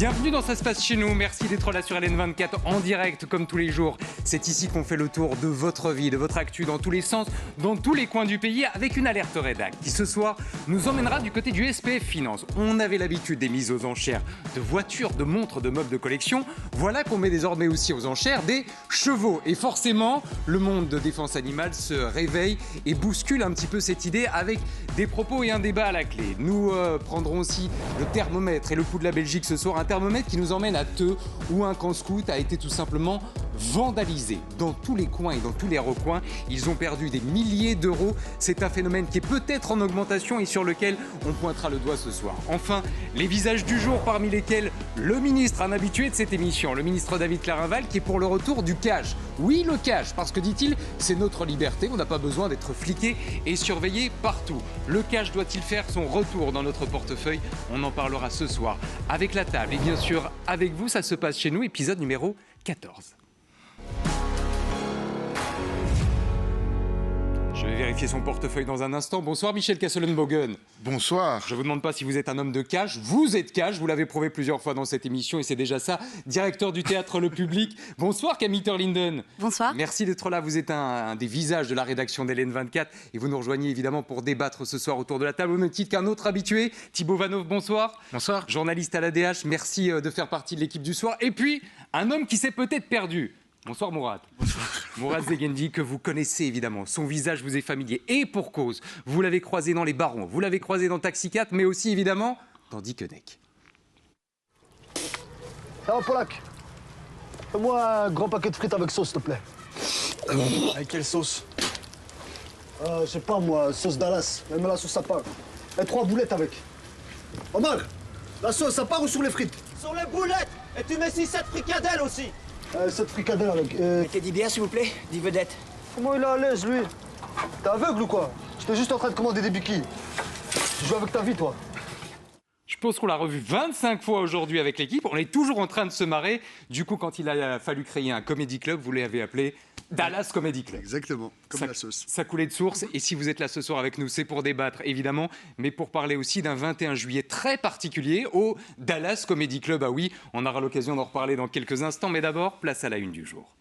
Bienvenue dans Ça se passe chez nous, merci d'être là sur LN24 en direct comme tous les jours. C'est ici qu'on fait le tour de votre vie, de votre actu dans tous les sens, dans tous les coins du pays avec une alerte rédac qui ce soir nous emmènera du côté du SPF Finance. On avait l'habitude des mises aux enchères de voitures, de montres, de meubles de collection. Voilà qu'on met désormais aussi aux enchères des chevaux. Et forcément, le monde de défense animale se réveille et bouscule un petit peu cette idée avec des propos et un débat à la clé. Nous prendrons aussi le thermomètre et le pouls de la Belgique ce soir. Un thermomètre qui nous emmène à Theux où un camp scout a été tout simplement vandalisé. Dans tous les coins et dans tous les recoins, ils ont perdu des milliers d'euros. C'est un phénomène qui est peut-être en augmentation et sur lequel on pointera le doigt ce soir. Enfin, les visages du jour parmi lesquels le ministre, un habitué de cette émission, le ministre David Clarinval, qui est pour le retour du cash. Oui, le cash, parce que dit-il, c'est notre liberté, on n'a pas besoin d'être fliqué et surveillé partout. Le cash doit-il faire son retour dans notre portefeuille? On en parlera ce soir avec la table et bien sûr avec vous. Ça se passe chez nous, épisode numéro 14. Je vais vérifier son portefeuille dans un instant. Bonsoir Michel Casselenbogen. Bonsoir. Je ne vous demande pas si vous êtes un homme de cash. Vous êtes cash, vous l'avez prouvé plusieurs fois dans cette émission et c'est déjà ça. Directeur du théâtre Le Public. Bonsoir Camille Terlinden. Bonsoir. Merci d'être là. Vous êtes un des visages de la rédaction d'LN24 et vous nous rejoignez évidemment pour débattre ce soir autour de la table au même titre qu'un autre habitué, Thibaut Vanov. Bonsoir. Bonsoir. Journaliste à l'ADH, merci de faire partie de l'équipe du soir. Et puis, un homme qui s'est peut-être perdu. Bonsoir Mourad. Bonsoir. Mourad Zegendi, que vous connaissez évidemment. Son visage vous est familier. Et pour cause, vous l'avez croisé dans Les Barons, vous l'avez croisé dans Taxi 4, mais aussi évidemment dans Dickeneck. Ça va, Polak? Fais-moi un grand paquet de frites avec sauce, s'il te plaît. Avec quelle sauce? Je sais pas, moi, sauce Dallas. Même la sauce, ça part. Et 3 boulettes avec. Omar, la sauce, ça part ou sur les frites? Sur les boulettes. Et tu mets 6-7 fricadelles aussi. Cette fricadelle avec... Mettez 10 bières, s'il vous plaît, 10 vedettes. Comment il est à l'aise, lui? T'es aveugle ou quoi? J'étais juste en train de commander des bikis. Tu joues avec ta vie, toi. Je pense qu'on l'a revu 25 fois aujourd'hui avec l'équipe. On est toujours en train de se marrer. Du coup, quand il a fallu créer un comedy club, vous l'avez appelé Dallas Comedy Club. Exactement, comme ça, la sauce. Ça coulait de source. Et si vous êtes là ce soir avec nous, c'est pour débattre, évidemment, mais pour parler aussi d'un 21 juillet très particulier au Dallas Comedy Club. Ah oui, on aura l'occasion d'en reparler dans quelques instants. Mais d'abord, place à la une du jour.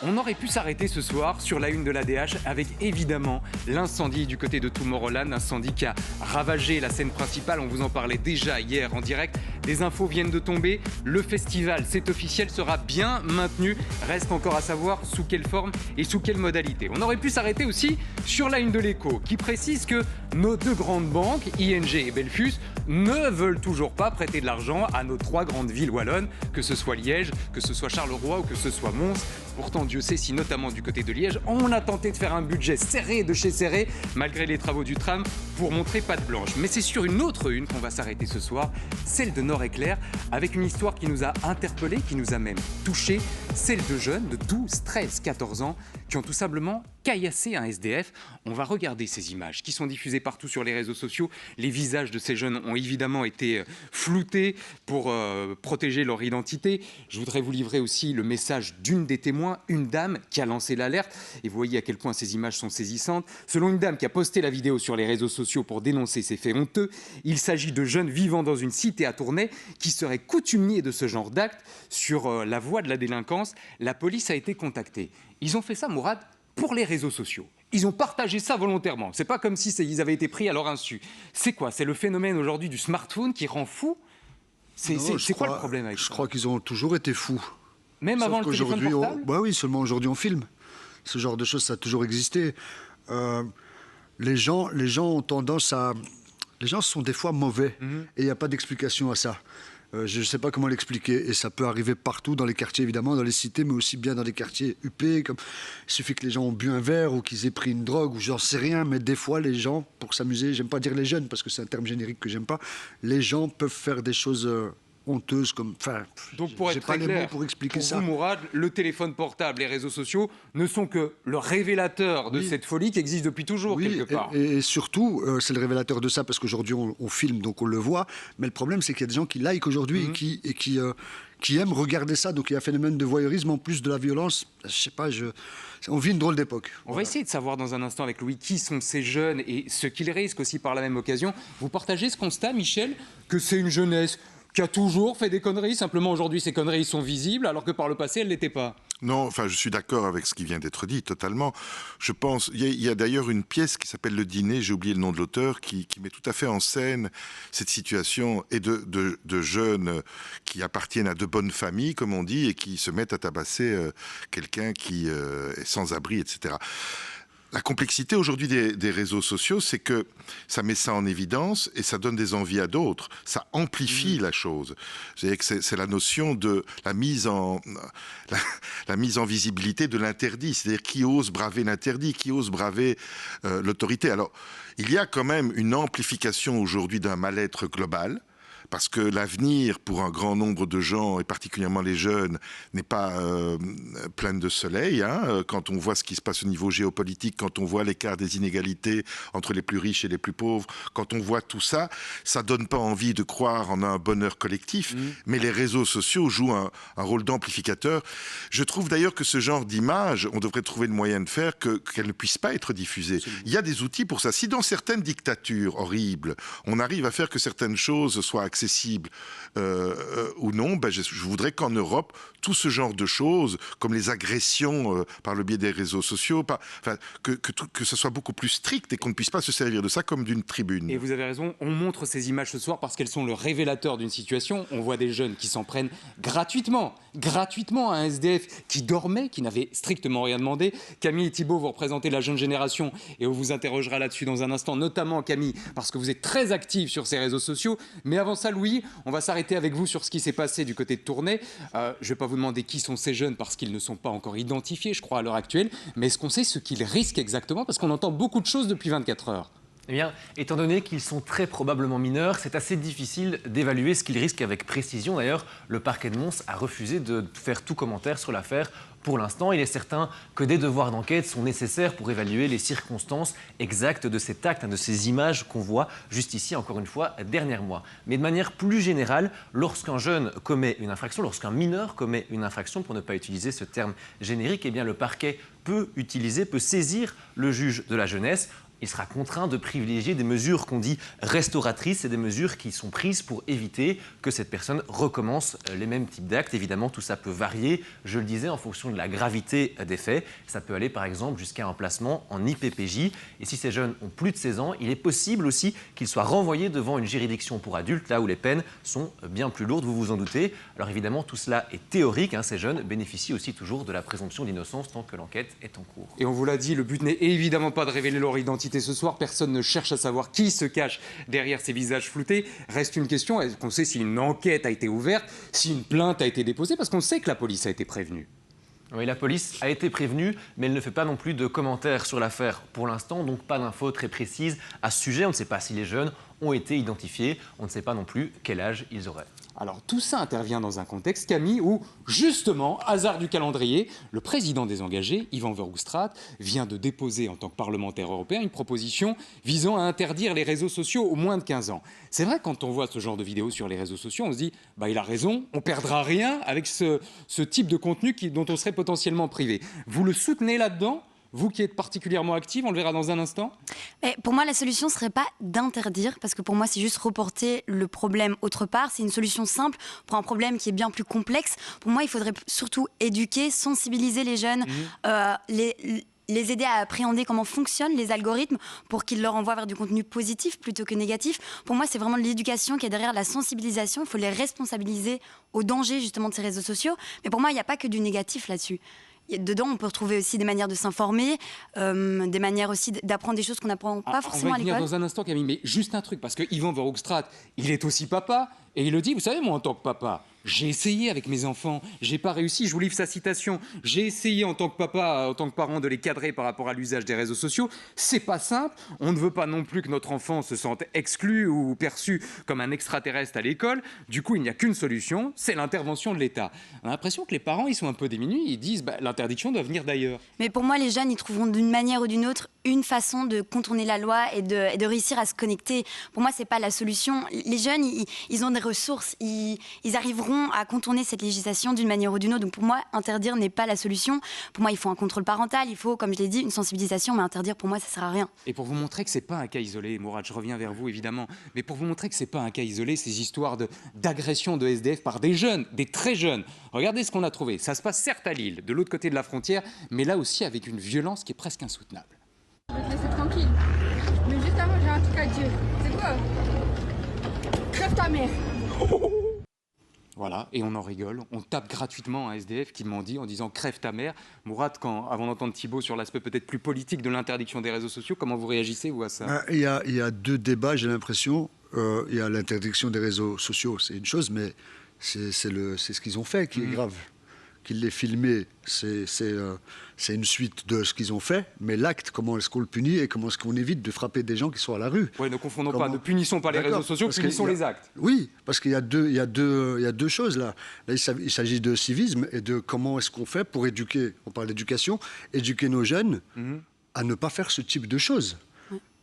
On aurait pu s'arrêter ce soir sur la une de l'ADH avec évidemment l'incendie du côté de Tomorrowland, incendie qui a ravagé la scène principale. On vous en parlait déjà hier en direct. Des infos viennent de tomber. Le festival, c'est officiel, sera bien maintenu. Reste encore à savoir sous quelle forme et sous quelle modalité. On aurait pu s'arrêter aussi sur la une de l'Écho qui précise que nos deux grandes banques, ING et Belfius, ne veulent toujours pas prêter de l'argent à nos 3 grandes villes wallonnes, que ce soit Liège, que ce soit Charleroi ou que ce soit Mons. Pourtant, Dieu sait si, notamment du côté de Liège, on a tenté de faire un budget serré de chez serré, malgré les travaux du tram, pour montrer patte blanche. Mais c'est sur une autre une qu'on va s'arrêter ce soir, celle de Nord-Éclair, avec une histoire qui nous a interpellés, qui nous a même touchés, celle de jeunes de 12, 13, 14 ans, qui ont tout simplement caillassé un SDF. On va regarder ces images qui sont diffusées partout sur les réseaux sociaux. Les visages de ces jeunes ont évidemment été floutés pour protéger leur identité. Je voudrais vous livrer aussi le message d'une des témoins, une dame qui a lancé l'alerte. Et vous voyez à quel point ces images sont saisissantes. Selon une dame qui a posté la vidéo sur les réseaux sociaux pour dénoncer ces faits honteux, il s'agit de jeunes vivant dans une cité à Tournai qui seraient coutumiers de ce genre d'actes. Sur la voie de la délinquance, la police a été contactée. Ils ont fait ça, Mourad, pour les réseaux sociaux. Ils ont partagé ça volontairement. C'est pas comme si ils avaient été pris à leur insu. C'est quoi? C'est le phénomène aujourd'hui du smartphone qui rend fou? C'est quoi le problème avec ça? Je crois qu'ils ont toujours été fous. Même Sauf avant le téléphone portable? Bah oui, seulement aujourd'hui on filme. Ce genre de choses, ça a toujours existé. Les gens ont tendance à... Les gens sont des fois mauvais et il n'y a pas d'explication à ça. Je ne sais pas comment l'expliquer et ça peut arriver partout dans les quartiers évidemment, dans les cités mais aussi bien dans les quartiers huppés. Il suffit que les gens ont bu un verre ou qu'ils aient pris une drogue ou j'en sais rien, mais des fois les gens, pour s'amuser, j'aime pas dire les jeunes parce que c'est un terme générique que j'aime pas, les gens peuvent faire des choses honteuse. Comme, enfin, donc pour j'ai être pas très les mots clair, pour expliquer ça. vous, Mourad, le téléphone portable, les réseaux sociaux ne sont que le révélateur de cette folie qui existe depuis toujours, quelque part. Et surtout, c'est le révélateur de ça, parce qu'aujourd'hui, on filme, donc on le voit. Mais le problème, c'est qu'il y a des gens qui like aujourd'hui et qui aiment regarder ça. Donc il y a un phénomène de voyeurisme en plus de la violence. Je sais pas, on vit une drôle d'époque. On va essayer de savoir dans un instant avec Louis qui sont ces jeunes et ce qu'ils risquent aussi par la même occasion. Vous partagez ce constat, Michel, que c'est une jeunesse qui a toujours fait des conneries, simplement aujourd'hui ces conneries sont visibles alors que par le passé elles ne l'étaient pas. Non, enfin, je suis d'accord avec ce qui vient d'être dit, totalement. Je pense, il y a d'ailleurs une pièce qui s'appelle Le Dîner, j'ai oublié le nom de l'auteur, qui met tout à fait en scène cette situation et de jeunes qui appartiennent à de bonnes familles, comme on dit, et qui se mettent à tabasser quelqu'un qui est sans abri, etc. La complexité aujourd'hui des réseaux sociaux, c'est que ça met ça en évidence et ça donne des envies à d'autres. Ça amplifie la chose. C'est la notion de la mise en visibilité de l'interdit. C'est-à-dire qui ose braver l'interdit, qui ose braver l'autorité. Alors, il y a quand même une amplification aujourd'hui d'un mal-être global. Parce que l'avenir, pour un grand nombre de gens, et particulièrement les jeunes, n'est pas plein de soleil. Quand on voit ce qui se passe au niveau géopolitique, quand on voit l'écart des inégalités entre les plus riches et les plus pauvres, quand on voit tout ça, ça donne pas envie de croire en un bonheur collectif. Mais les réseaux sociaux jouent un rôle d'amplificateur. Je trouve d'ailleurs que ce genre d'image, on devrait trouver le moyen de faire qu'elle ne puisse pas être diffusée. Absolument. Il y a des outils pour ça. Si dans certaines dictatures horribles, on arrive à faire que certaines choses soient accessible ou non, je voudrais qu'en Europe, tout ce genre de choses, comme les agressions par le biais des réseaux sociaux, que ce soit beaucoup plus strict et qu'on ne puisse pas se servir de ça comme d'une tribune. Et vous avez raison, on montre ces images ce soir parce qu'elles sont le révélateur d'une situation. On voit des jeunes qui s'en prennent gratuitement à un SDF qui dormait, qui n'avait strictement rien demandé. Camille et Thibault, vous représentez la jeune génération et on vous interrogera là-dessus dans un instant, notamment Camille, parce que vous êtes très active sur ces réseaux sociaux. Mais avant ça, Louis, on va s'arrêter avec vous sur ce qui s'est passé du côté de Tournai. Je ne vais pas vous demander qui sont ces jeunes parce qu'ils ne sont pas encore identifiés, je crois, à l'heure actuelle. Mais est-ce qu'on sait ce qu'ils risquent exactement? Parce qu'on entend beaucoup de choses depuis 24 heures. Eh bien, étant donné qu'ils sont très probablement mineurs, c'est assez difficile d'évaluer ce qu'ils risquent avec précision. D'ailleurs, le parquet de Mons a refusé de faire tout commentaire sur l'affaire. Pour l'instant, il est certain que des devoirs d'enquête sont nécessaires pour évaluer les circonstances exactes de cet acte, de ces images qu'on voit juste ici, encore une fois, dernière mois. Mais de manière plus générale, lorsqu'un jeune commet une infraction, lorsqu'un mineur commet une infraction, pour ne pas utiliser ce terme générique, eh bien le parquet peut saisir le juge de la jeunesse. Il sera contraint de privilégier des mesures qu'on dit restauratrices et des mesures qui sont prises pour éviter que cette personne recommence les mêmes types d'actes. Évidemment, tout ça peut varier, je le disais, en fonction de la gravité des faits. Ça peut aller par exemple jusqu'à un placement en IPPJ. Et si ces jeunes ont plus de 16 ans, il est possible aussi qu'ils soient renvoyés devant une juridiction pour adultes, là où les peines sont bien plus lourdes, vous vous en doutez. Alors évidemment, tout cela est théorique. Ces jeunes bénéficient aussi toujours de la présomption d'innocence tant que l'enquête est en cours. Et on vous l'a dit, le but n'est évidemment pas de révéler leur identité ce soir. Personne ne cherche à savoir qui se cache derrière ces visages floutés. Reste une question, est-ce qu'on sait si une enquête a été ouverte, si une plainte a été déposée? Parce qu'on sait que la police a été prévenue. Oui, la police a été prévenue, mais elle ne fait pas non plus de commentaires sur l'affaire pour l'instant, donc pas d'infos très précises à ce sujet. On ne sait pas si les jeunes ont été identifiés, on ne sait pas non plus quel âge ils auraient. Alors tout ça intervient dans un contexte, Camille, où justement, hasard du calendrier, le président des engagés, Ivan Verhofstadt, vient de déposer en tant que parlementaire européen une proposition visant à interdire les réseaux sociaux aux moins de 15 ans. C'est vrai, quand on voit ce genre de vidéos sur les réseaux sociaux, on se dit il a raison, on ne perdra rien avec ce type de contenu dont on serait potentiellement privé. Vous le soutenez là-dedans ? Vous qui êtes particulièrement active, on le verra dans un instant. Pour moi, la solution ne serait pas d'interdire, parce que pour moi, c'est juste reporter le problème autre part. C'est une solution simple pour un problème qui est bien plus complexe. Pour moi, il faudrait surtout éduquer, sensibiliser les jeunes, les aider à appréhender comment fonctionnent les algorithmes pour qu'ils leur envoient vers du contenu positif plutôt que négatif. Pour moi, c'est vraiment l'éducation qui est derrière la sensibilisation. Il faut les responsabiliser au danger justement de ces réseaux sociaux. Mais pour moi, il n'y a pas que du négatif là-dessus. Dedans, on peut retrouver aussi des manières de s'informer, des manières aussi d'apprendre des choses qu'on n'apprend pas forcément à l'école. On va y venir dans un instant, Camille, mais juste un truc, parce que Ivan Verhofstadt, il est aussi papa, et il le dit, vous savez, moi, en tant que papa, J'ai essayé avec mes enfants, j'ai pas réussi, je vous livre sa citation. J'ai essayé en tant que papa, en tant que parent, de les cadrer par rapport à l'usage des réseaux sociaux. C'est pas simple. On ne veut pas non plus que notre enfant se sente exclu ou perçu comme un extraterrestre à l'école. Du coup, il n'y a qu'une solution, c'est l'intervention de l'État. On a l'impression que les parents, ils sont un peu démunis. Ils disent, l'interdiction doit venir d'ailleurs. Mais pour moi, les jeunes, ils trouveront d'une manière ou d'une autre une façon de contourner la loi et de réussir à se connecter. Pour moi, c'est pas la solution. Les jeunes, ils ont des ressources. Ils arriveront à contourner cette législation d'une manière ou d'une autre. Donc pour moi, interdire n'est pas la solution. Pour moi, il faut un contrôle parental, il faut, comme je l'ai dit, une sensibilisation, mais interdire, pour moi, ça sert à rien. Et pour vous montrer que c'est pas un cas isolé, Mourad, je reviens vers vous évidemment, mais pour vous montrer que c'est pas un cas isolé, ces histoires d'agression de SDF par des jeunes, des très jeunes. Regardez ce qu'on a trouvé. Ça se passe certes à Lille, de l'autre côté de la frontière, mais là aussi avec une violence qui est presque insoutenable. Je vais te laisser tranquille. Mais juste avant, j'ai un truc à te dire. C'est quoi? Crève ta mère. Voilà, et on en rigole. On tape gratuitement un SDF qui mendie en disant « crève ta mère ». Mourad, avant d'entendre Thibault sur l'aspect peut-être plus politique de l'interdiction des réseaux sociaux, comment vous réagissez, vous, à ça? Il y a deux débats, j'ai l'impression. Il y a l'interdiction des réseaux sociaux, c'est une chose, mais c'est ce qu'ils ont fait qui est grave. Qu'ils l'aient filmé, c'est une suite de ce qu'ils ont fait, mais l'acte, comment est-ce qu'on le punit et comment est-ce qu'on évite de frapper des gens qui sont à la rue? Oui, ne confondons pas, ne punissons pas les réseaux sociaux, punissons les actes. Oui, parce qu'il y a deux choses là. Là, il s'agit de civisme et de comment est-ce qu'on fait pour éduquer, on parle d'éducation, éduquer nos jeunes à ne pas faire ce type de choses.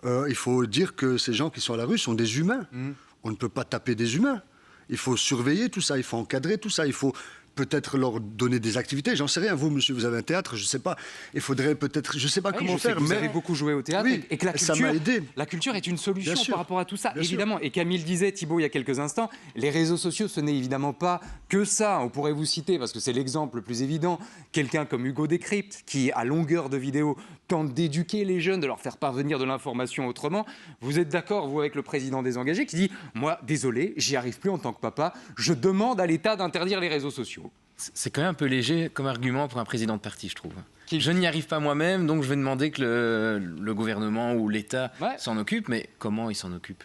Il faut dire que ces gens qui sont à la rue sont des humains. On ne peut pas taper des humains. Il faut surveiller tout ça, il faut encadrer tout ça, il faut peut-être leur donner des activités. J'en sais rien. Vous, monsieur, vous avez un théâtre, je ne sais pas. Il faudrait peut-être, je ne sais pas comment faire. Vous avez beaucoup joué au théâtre et que la culture, ça m'a aidé. La culture est une solution par rapport à tout ça, Bien évidemment. sûr. Et Camille disait, Thibault, il y a quelques instants, les réseaux sociaux, ce n'est évidemment pas que ça. On pourrait vous citer, parce que c'est l'exemple le plus évident, quelqu'un comme Hugo Décrypte, qui, à longueur de vidéo, tente d'éduquer les jeunes, de leur faire parvenir de l'information autrement. Vous êtes d'accord, vous, avec le président des Engagés, qui dit, moi, désolé, j'y arrive plus en tant que papa, je demande à l'État d'interdire les réseaux sociaux. C'est quand même un peu léger comme argument pour un président de parti, je trouve. Je n'y arrive pas moi-même, donc je vais demander que le gouvernement ou l'État s'en occupe, mais comment il s'en occupe?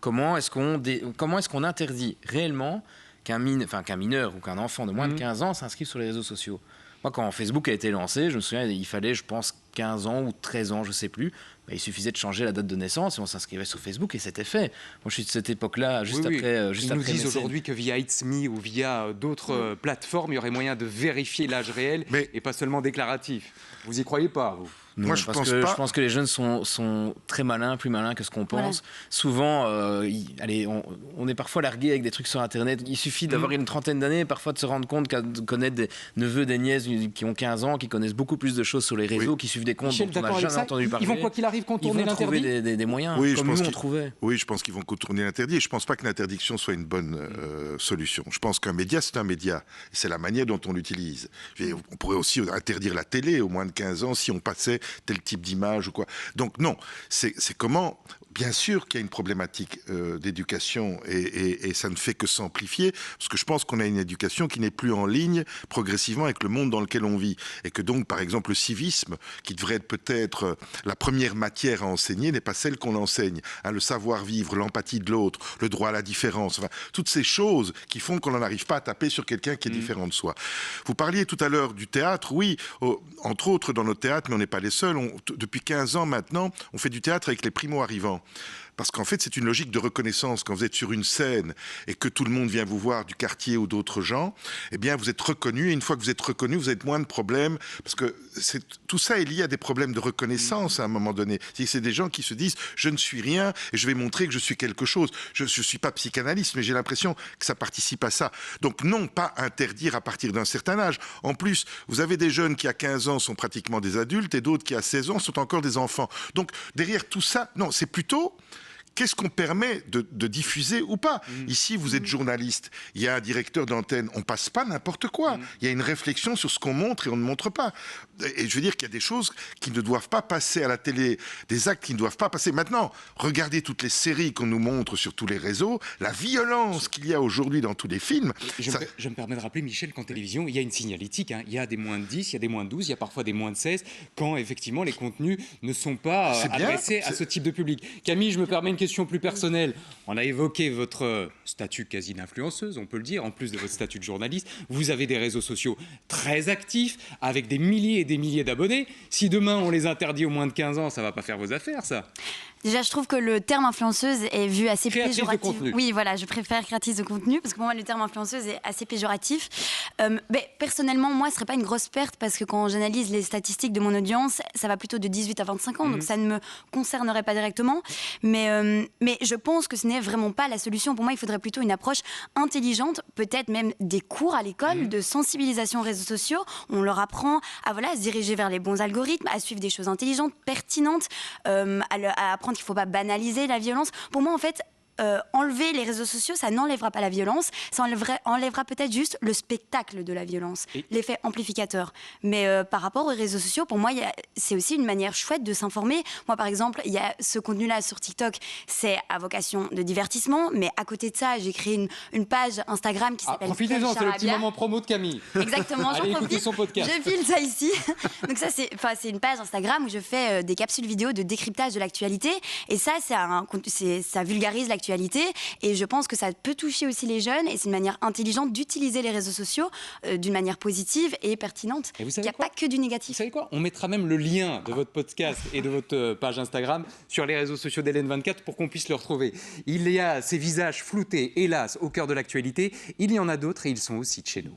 Comment est-ce qu'on interdit réellement qu'un mineur ou qu'un enfant de moins de 15 ans s'inscrive sur les réseaux sociaux? Moi, quand Facebook a été lancé, je me souviens, il fallait, je pense, 15 ans ou 13 ans, je ne sais plus. Il suffisait de changer la date de naissance et on s'inscrivait sur Facebook et c'était fait. Moi, je suis de cette époque-là, juste après. Ils nous disent aujourd'hui que via It's Me ou via d'autres plateformes, il y aurait moyen de vérifier l'âge réel et pas seulement déclaratif. Vous y croyez pas, vous? Non, moi, je pense que les jeunes sont très malins, plus malins que ce qu'on pense. Souvent, on est parfois largué avec des trucs sur Internet. Il suffit d'avoir une trentaine d'années, parfois de se rendre compte qu'à connaître des neveux, des nièces qui ont 15 ans, qui connaissent beaucoup plus de choses sur les réseaux, qui suivent des comptes dont on n'a jamais entendu parler. Ils vont, quoi qu'il arrive, contourner l'interdit. Ils vont trouver des moyens, comme nous on trouvait. Oui, je pense qu'ils vont contourner l'interdit. Et je ne pense pas que l'interdiction soit une bonne solution. Je pense qu'un média, c'est un média. C'est la manière dont on l'utilise. On pourrait aussi interdire la télé aux moins de 15 ans si on passait tel type d'image ou quoi. Donc non, c'est comment... Bien sûr qu'il y a une problématique d'éducation et ça ne fait que s'amplifier parce que je pense qu'on a une éducation qui n'est plus en ligne progressivement avec le monde dans lequel on vit et que donc par exemple le civisme qui devrait être peut-être la première matière à enseigner n'est pas celle qu'on enseigne. Le savoir-vivre, l'empathie de l'autre, le droit à la différence, enfin, toutes ces choses qui font qu'on n'en arrive pas à taper sur quelqu'un qui est différent de soi. Vous parliez tout à l'heure du théâtre, oui, entre autres dans notre théâtre, mais on n'est pas les seuls. Depuis 15 ans maintenant, on fait du théâtre avec les primo-arrivants. Parce qu'en fait, c'est une logique de reconnaissance. Quand vous êtes sur une scène et que tout le monde vient vous voir du quartier ou d'autres gens, eh bien, vous êtes reconnu. Et une fois que vous êtes reconnu, vous avez moins de problèmes. Parce que tout ça est lié à des problèmes de reconnaissance à un moment donné. C'est des gens qui se disent « je ne suis rien et je vais montrer que je suis quelque chose ». Je ne suis pas psychanalyste, mais j'ai l'impression que ça participe à ça. Donc non, pas interdire à partir d'un certain âge. En plus, vous avez des jeunes qui à 15 ans sont pratiquement des adultes et d'autres qui à 16 ans sont encore des enfants. Donc derrière tout ça, non, c'est plutôt... Qu'est-ce qu'on permet de diffuser ou pas? Ici, vous êtes journaliste, il y a un directeur d'antenne, on passe pas n'importe quoi. Il y a une réflexion sur ce qu'on montre et on ne montre pas. Et je veux dire qu'il y a des choses qui ne doivent pas passer à la télé, des actes qui ne doivent pas passer. Maintenant, regardez toutes les séries qu'on nous montre sur tous les réseaux, la violence qu'il y a aujourd'hui dans tous les films. Je me permets de rappeler, Michel, qu'en télévision, il y a une signalétique. Il y a des moins de 10, il y a des moins de 12, il y a parfois des moins de 16, quand effectivement les contenus ne sont pas adressés à ce type de public. Camille, je me permets une question question plus personnelle. On a évoqué votre statut quasi d'influenceuse, on peut le dire, en plus de votre statut de journaliste. Vous avez des réseaux sociaux très actifs, avec des milliers et des milliers d'abonnés. Si demain on les interdit aux moins de 15 ans, ça ne va pas faire vos affaires, ça. Déjà, je trouve que le terme influenceuse est vu assez créatrice péjoratif. De contenu. Oui, voilà, je préfère créatrice de contenu parce que pour moi, le terme influenceuse est assez péjoratif. Mais personnellement, moi, ce ne serait pas une grosse perte parce que quand j'analyse les statistiques de mon audience, ça va plutôt de 18 à 25 ans, donc ça ne me concernerait pas directement. Mais je pense que ce n'est vraiment pas la solution. Pour moi, il faudrait plutôt une approche intelligente, peut-être même des cours à l'école de sensibilisation aux réseaux sociaux. On leur apprend à se diriger vers les bons algorithmes, à suivre des choses intelligentes, pertinentes, à apprendre qu'il ne faut pas banaliser la violence. Pour moi, en fait, enlever les réseaux sociaux, ça n'enlèvera pas la violence, ça enlèvera peut-être juste le spectacle de la violence, l'effet amplificateur. Mais par rapport aux réseaux sociaux, pour moi, c'est aussi une manière chouette de s'informer. Moi, par exemple, il y a ce contenu-là sur TikTok, c'est à vocation de divertissement, mais à côté de ça, j'ai créé une page Instagram qui s'appelle profitez-en, c'est le petit moment promo de Camille. Exactement, allez écouter son podcast. Je file ça ici. Donc ça, c'est une page Instagram où je fais des capsules vidéo de décryptage de l'actualité, et ça, ça vulgarise l'actualité. Et je pense que ça peut toucher aussi les jeunes et c'est une manière intelligente d'utiliser les réseaux sociaux d'une manière positive et pertinente. Et il n'y a pas que du négatif. Vous savez quoi ? On mettra même le lien de votre podcast et de votre page Instagram sur les réseaux sociaux d'LN24 pour qu'on puisse le retrouver. Il y a ces visages floutés, hélas, au cœur de l'actualité. Il y en a d'autres et ils sont aussi de chez nous.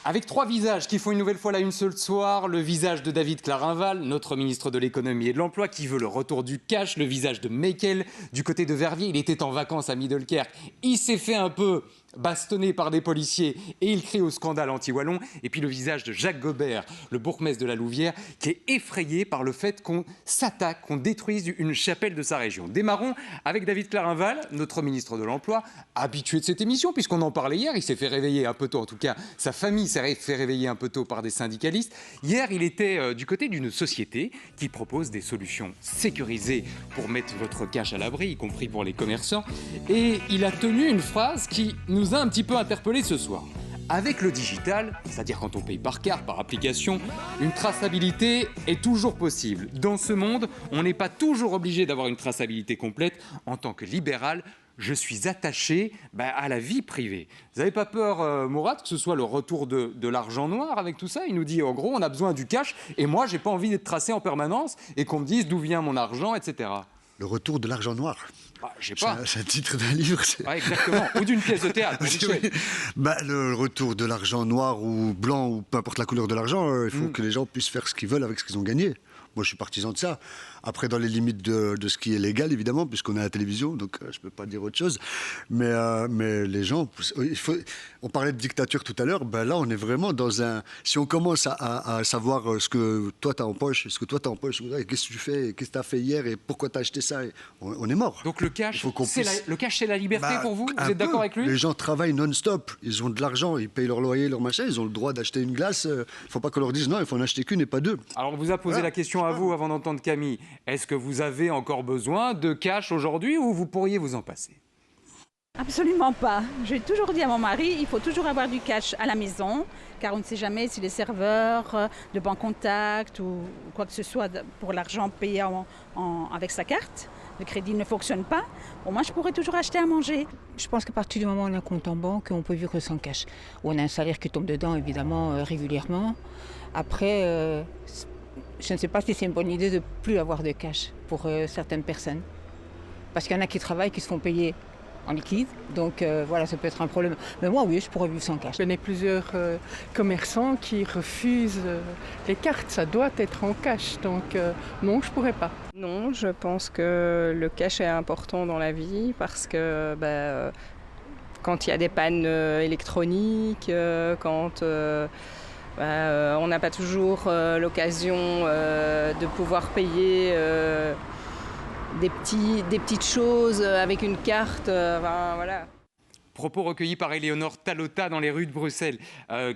Avec 3 visages qui font une nouvelle fois la une ce soir, le visage de David Clarinval, notre ministre de l'économie et de l'emploi, qui veut le retour du cash, le visage de Meckel, du côté de Verviers, il était en vacances à Middelkerk, il s'est fait un peu bastonné par des policiers et il crie au scandale anti-wallon. Et puis le visage de Jacques Gobert, le bourgmestre de la Louvière, qui est effrayé par le fait qu'on s'attaque, qu'on détruise une chapelle de sa région. Démarrons avec David Clarinval, notre ministre de l'Emploi, habitué de cette émission, puisqu'on en parlait hier, il s'est fait réveiller un peu tôt, en tout cas sa famille s'est fait réveiller un peu tôt par des syndicalistes. Hier, il était du côté d'une société qui propose des solutions sécurisées pour mettre votre cash à l'abri, y compris pour les commerçants. Et il a tenu une phrase qui nous a un petit peu interpellés ce soir. Avec le digital, c'est-à-dire quand on paye par carte, par application, une traçabilité est toujours possible. Dans ce monde, on n'est pas toujours obligé d'avoir une traçabilité complète. En tant que libéral, je suis attaché à la vie privée. Vous n'avez pas peur, Mourad, que ce soit le retour de l'argent noir avec tout ça ? Il nous dit, en gros, on a besoin du cash et moi, j'ai pas envie d'être tracé en permanence et qu'on me dise d'où vient mon argent, etc. Le retour de l'argent noir. Je sais pas. C'est un titre d'un livre. Ouais, exactement. Ou d'une pièce de théâtre. Oui. Le retour de l'argent noir ou blanc ou peu importe la couleur de l'argent, il faut que les gens puissent faire ce qu'ils veulent avec ce qu'ils ont gagné. Moi, je suis partisan de ça. Après, dans les limites de ce qui est légal, évidemment, puisqu'on est à la télévision, donc je ne peux pas dire autre chose. Mais les gens... On parlait de dictature tout à l'heure. Là, on est vraiment dans un... Si on commence à savoir ce que toi, tu as en poche, qu'est-ce que tu fais, qu'est-ce que tu as fait hier et pourquoi tu as acheté ça, on est mort. Donc le cash, c'est la liberté pour vous ? Vous êtes d'accord avec lui ? Les gens travaillent non-stop. Ils ont de l'argent, ils payent leur loyer, leur machin. Ils ont le droit d'acheter une glace. Il ne faut pas qu'on leur dise non, il faut en acheter qu'une et pas 2. Alors, on vous a posé la question à vous avant d'entendre Camille. Est-ce que vous avez encore besoin de cash aujourd'hui ou vous pourriez vous en passer ? Absolument pas. J'ai toujours dit à mon mari, il faut toujours avoir du cash à la maison, car on ne sait jamais si les serveurs de banque contact ou quoi que ce soit pour l'argent payé avec sa carte de crédit ne fonctionne pas. Bon, moi, je pourrais toujours acheter à manger. Je pense qu'à partir du moment où on a un compte en banque, on peut vivre sans cash. On a un salaire qui tombe dedans, évidemment, régulièrement. Après... je ne sais pas si c'est une bonne idée de ne plus avoir de cash pour certaines personnes. Parce qu'il y en a qui travaillent, qui se font payer en liquide. Donc voilà, ça peut être un problème. Mais moi, oui, je pourrais vivre sans cash. Je connais plusieurs commerçants qui refusent les cartes. Ça doit être en cash. Donc non, je ne pourrais pas. Non, je pense que le cash est important dans la vie parce que quand il y a des pannes électroniques, quand... on n'a pas toujours l'occasion de pouvoir payer des petites choses avec une carte. Voilà. Propos recueillis par Éléonore Talota dans les rues de Bruxelles.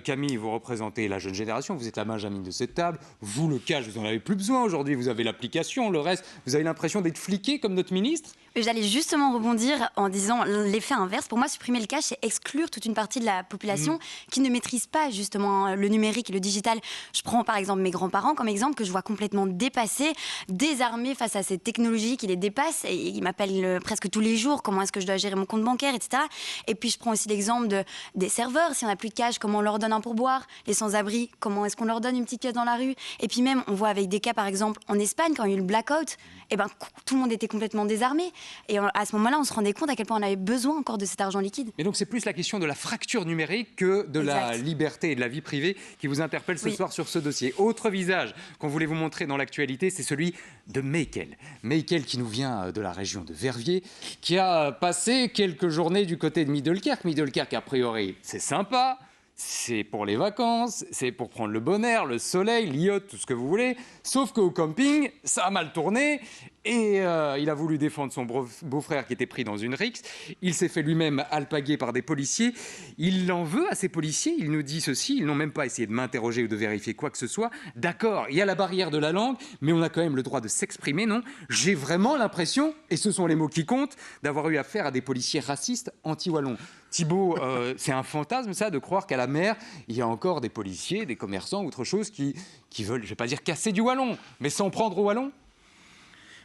Camille, vous représentez la jeune génération, vous êtes la Benjamin de cette table. Vous, le cash, vous n'en avez plus besoin aujourd'hui. Vous avez l'application, le reste. Vous avez l'impression d'être fliqué comme notre ministre? J'allais justement rebondir en disant l'effet inverse. Pour moi, supprimer le cash, c'est exclure toute une partie de la population qui ne maîtrise pas justement le numérique et le digital. Je prends par exemple mes grands-parents comme exemple que je vois complètement dépassés, désarmés face à cette technologie qui les dépasse. Et ils m'appellent presque tous les jours comment est-ce que je dois gérer mon compte bancaire, etc. Et puis je prends aussi l'exemple des serveurs. Si on n'a plus de cash, comment on leur donne un pourboire? Les sans-abri, comment est-ce qu'on leur donne une petite pièce dans la rue? Et puis même, on voit avec des cas par exemple en Espagne, quand il y a eu le blackout, eh ben, tout le monde était complètement désarmé. Et à ce moment-là, on se rendait compte à quel point on avait besoin encore de cet argent liquide. Mais donc c'est plus la question de la fracture numérique que de la liberté et de la vie privée qui vous interpelle ce soir sur ce dossier. Autre visage qu'on voulait vous montrer dans l'actualité, c'est celui de Meikel. Meikel qui nous vient de la région de Verviers, qui a passé quelques journées du côté de Middelkerk. Middelkerk, a priori, c'est sympa. C'est pour les vacances, c'est pour prendre le bon air, le soleil, l'yacht, tout ce que vous voulez. Sauf qu'au camping, ça a mal tourné et il a voulu défendre son beau-frère qui était pris dans une rixe. Il s'est fait lui-même alpaguer par des policiers. Il en veut à ces policiers. Il nous dit ceci, ils n'ont même pas essayé de m'interroger ou de vérifier quoi que ce soit. D'accord, il y a la barrière de la langue, mais on a quand même le droit de s'exprimer, non? J'ai vraiment l'impression, et ce sont les mots qui comptent, d'avoir eu affaire à des policiers racistes anti-wallons. Thibault, c'est un fantasme, ça, de croire qu'à la mer, il y a encore des policiers, des commerçants, autre chose, qui veulent, je ne vais pas dire casser du wallon, mais s'en prendre au wallon?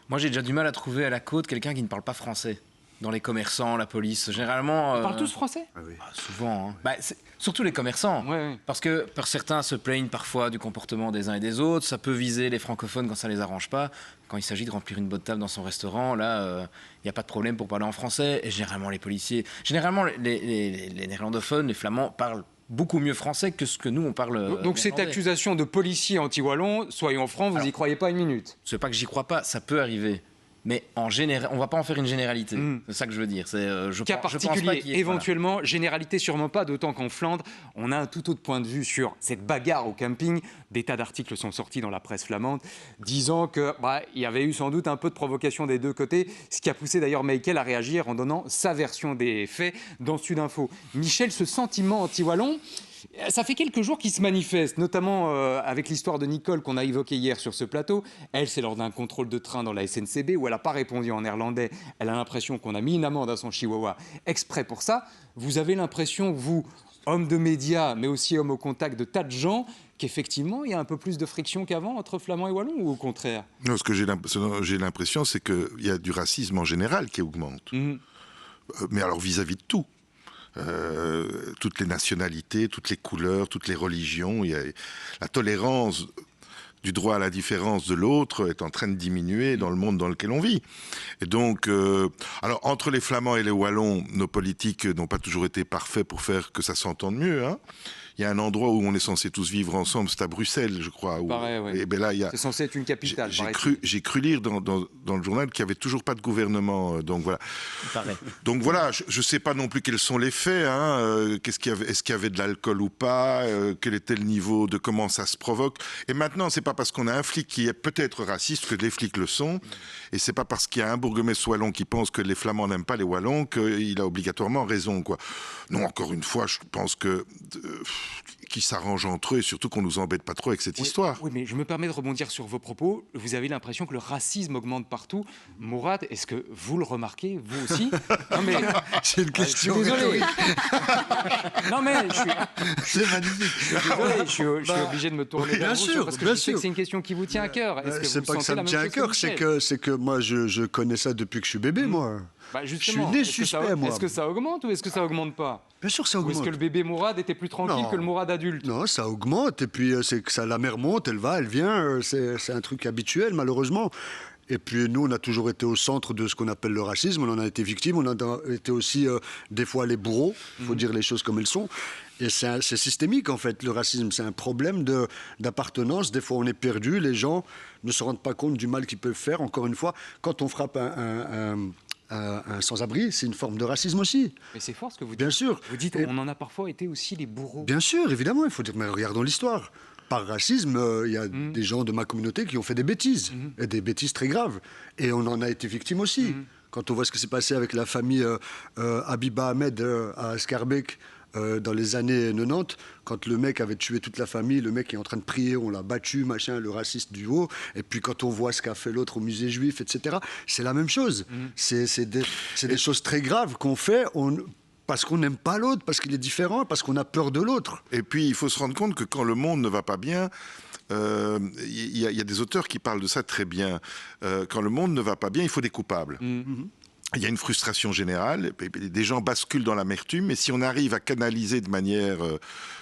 Moi, j'ai déjà du mal à trouver à la côte quelqu'un qui ne parle pas français. Dans les commerçants, la police, généralement... Ils parlent tous français? Souvent. Hein. Surtout les commerçants. Parce que certains se plaignent parfois du comportement des uns et des autres. Ça peut viser les francophones quand ça ne les arrange pas. Quand il s'agit de remplir une bonne table dans son restaurant, là, il n'y a pas de problème pour parler en français. Et généralement, les policiers... Généralement, les néerlandophones, les flamands parlent beaucoup mieux français que ce que nous, on parle. Donc cette accusation de policier anti-wallon, soyons francs, vous n'y croyez pas une minute? C'est pas que j'y crois pas, ça peut arriver. Mais en général, on ne va pas en faire une généralité. C'est ça que je veux dire. Cas particulier, éventuellement, généralité sûrement pas, d'autant qu'en Flandre, on a un tout autre point de vue sur cette bagarre au camping. Des tas d'articles sont sortis dans la presse flamande, disant qu'il y avait eu sans doute un peu de provocation des deux côtés, ce qui a poussé d'ailleurs Meikel à réagir en donnant sa version des faits dans Sud Info. Michel, ce sentiment anti-wallon, ça fait quelques jours qu'il se manifeste, notamment avec l'histoire de Nicole qu'on a évoquée hier sur ce plateau. Elle, c'est lors d'un contrôle de train dans la SNCB où elle n'a pas répondu en néerlandais. Elle a l'impression qu'on a mis une amende à son chihuahua exprès pour ça. Vous avez l'impression, vous, homme de médias, mais aussi homme au contact de tas de gens, qu'effectivement, il y a un peu plus de friction qu'avant entre Flamands et Wallons, ou au contraire? Non, ce que j'ai l'impression, c'est qu'il y a du racisme en général qui augmente. Mais alors vis-à-vis de tout. Toutes les nationalités, toutes les couleurs, toutes les religions. La tolérance du droit à la différence de l'autre est en train de diminuer dans le monde dans lequel on vit. Et donc, alors entre les Flamands et les Wallons, nos politiques n'ont pas toujours été parfaits pour faire que ça s'entende mieux. Hein. Il y a un endroit où on est censé tous vivre ensemble, c'est à Bruxelles, je crois. Pareil, et ben là, c'est censé être une capitale. J'ai cru lire dans le journal qu'il n'y avait toujours pas de gouvernement. Donc voilà. Donc voilà, je ne sais pas non plus quels sont les faits. Hein, est-ce qu'il y avait de l'alcool ou pas? Quel était le niveau de comment ça se provoque? Et maintenant, c'est pas parce qu'on a un flic qui est peut-être raciste que les flics le sont. Et c'est pas parce qu'il y a un bourgmestre wallon qui pense que les Flamands n'aiment pas les Wallons qu'il a obligatoirement raison, quoi. Non, encore une fois, je pense que qui s'arrangent entre eux et surtout qu'on nous embête pas trop avec cette histoire. Oui, mais je me permets de rebondir sur vos propos. Vous avez l'impression que le racisme augmente partout. Mourad, est-ce que vous le remarquez, vous aussi? Non, mais c'est une question. Je suis désolé. Non, mais c'est magnifique. Je suis désolé, je suis obligé de me tourner vers vous parce que je sais que c'est une question qui vous tient à cœur. C'est pas que ça me tient à cœur, c'est que moi je connais ça depuis que je suis bébé, moi. Justement, je suis né suspect, moi. Est-ce que ça augmente ou est-ce que ça augmente pas? Bien sûr, ça augmente. Ou est-ce que le bébé Mourad était plus tranquille que le Mourad adulte? Non, ça augmente. Et puis, c'est que ça, la mer monte, elle va, elle vient. C'est un truc habituel, malheureusement. Et puis, nous, on a toujours été au centre de ce qu'on appelle le racisme. On en a été victime. On a été aussi, des fois, les bourreaux. Il faut dire les choses comme elles sont. Et c'est systémique, en fait, le racisme. C'est un problème d'appartenance. Des fois, on est perdu. Les gens ne se rendent pas compte du mal qu'ils peuvent faire. Encore une fois, quand on frappe un sans-abri, c'est une forme de racisme aussi. Mais c'est fort ce que vous dites. Bien sûr. Vous dites, on en a parfois été aussi les bourreaux. Bien sûr, évidemment, il faut dire, mais regardons l'histoire. Par racisme, il y a des gens de ma communauté qui ont fait des bêtises, et des bêtises très graves. Et on en a été victime aussi. Quand on voit ce qui s'est passé avec la famille Habiba Ahmed à Schaerbeek dans les années 90, quand le mec avait tué toute la famille, le mec est en train de prier, on l'a battu, machin, le raciste du haut, et puis quand on voit ce qu'a fait l'autre au musée juif, etc., c'est la même chose. C'est des choses très graves qu'on fait, parce qu'on n'aime pas l'autre, parce qu'il est différent, parce qu'on a peur de l'autre. Et puis, il faut se rendre compte que quand le monde ne va pas bien, il y a des auteurs qui parlent de ça très bien. Quand le monde ne va pas bien, il faut des coupables. Il y a une frustration générale, des gens basculent dans l'amertume, et si on arrive à canaliser de manière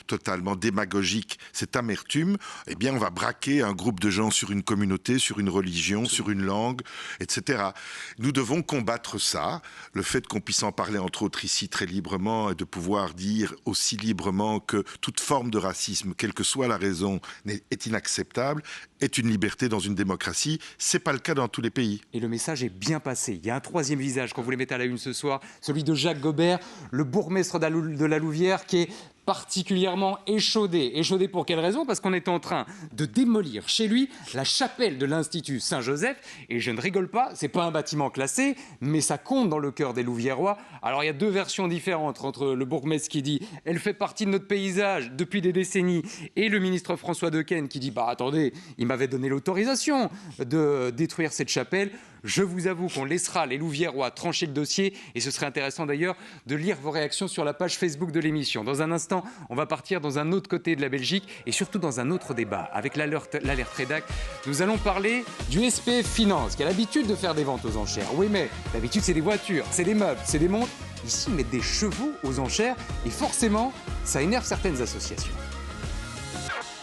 totalement démagogique cette amertume, eh bien on va braquer un groupe de gens sur une communauté, sur une religion, sur une langue, etc. Nous devons combattre ça, le fait qu'on puisse en parler entre autres ici très librement et de pouvoir dire aussi librement que toute forme de racisme, quelle que soit la raison, est inacceptable, est une liberté dans une démocratie. C'est pas le cas dans tous les pays. Et le message est bien passé. Il y a un troisième visage qu'on voulait mettre à la une ce soir, celui de Jacques Gobert, le bourgmestre de la Louvière, qui est particulièrement échaudé. Échaudé pour quelle raison? Parce qu'on est en train de démolir chez lui la chapelle de l'Institut Saint-Joseph. Et je ne rigole pas, c'est pas un bâtiment classé, mais ça compte dans le cœur des Louviérois. Alors il y a deux versions différentes entre le bourgmestre qui dit « elle fait partie de notre paysage depuis des décennies » et le ministre François Dequesne qui dit « bah attendez, il m'avait donné l'autorisation de détruire cette chapelle ». Je vous avoue qu'on laissera les Louviérois trancher le dossier et ce serait intéressant d'ailleurs de lire vos réactions sur la page Facebook de l'émission. Dans un instant, on va partir dans un autre côté de la Belgique et surtout dans un autre débat. Avec l'alerte Rédac, nous allons parler du SPF Finance qui a l'habitude de faire des ventes aux enchères. Oui, mais d'habitude, c'est des voitures, c'est des meubles, c'est des montres. Ici, ils mettent des chevaux aux enchères et forcément, ça énerve certaines associations.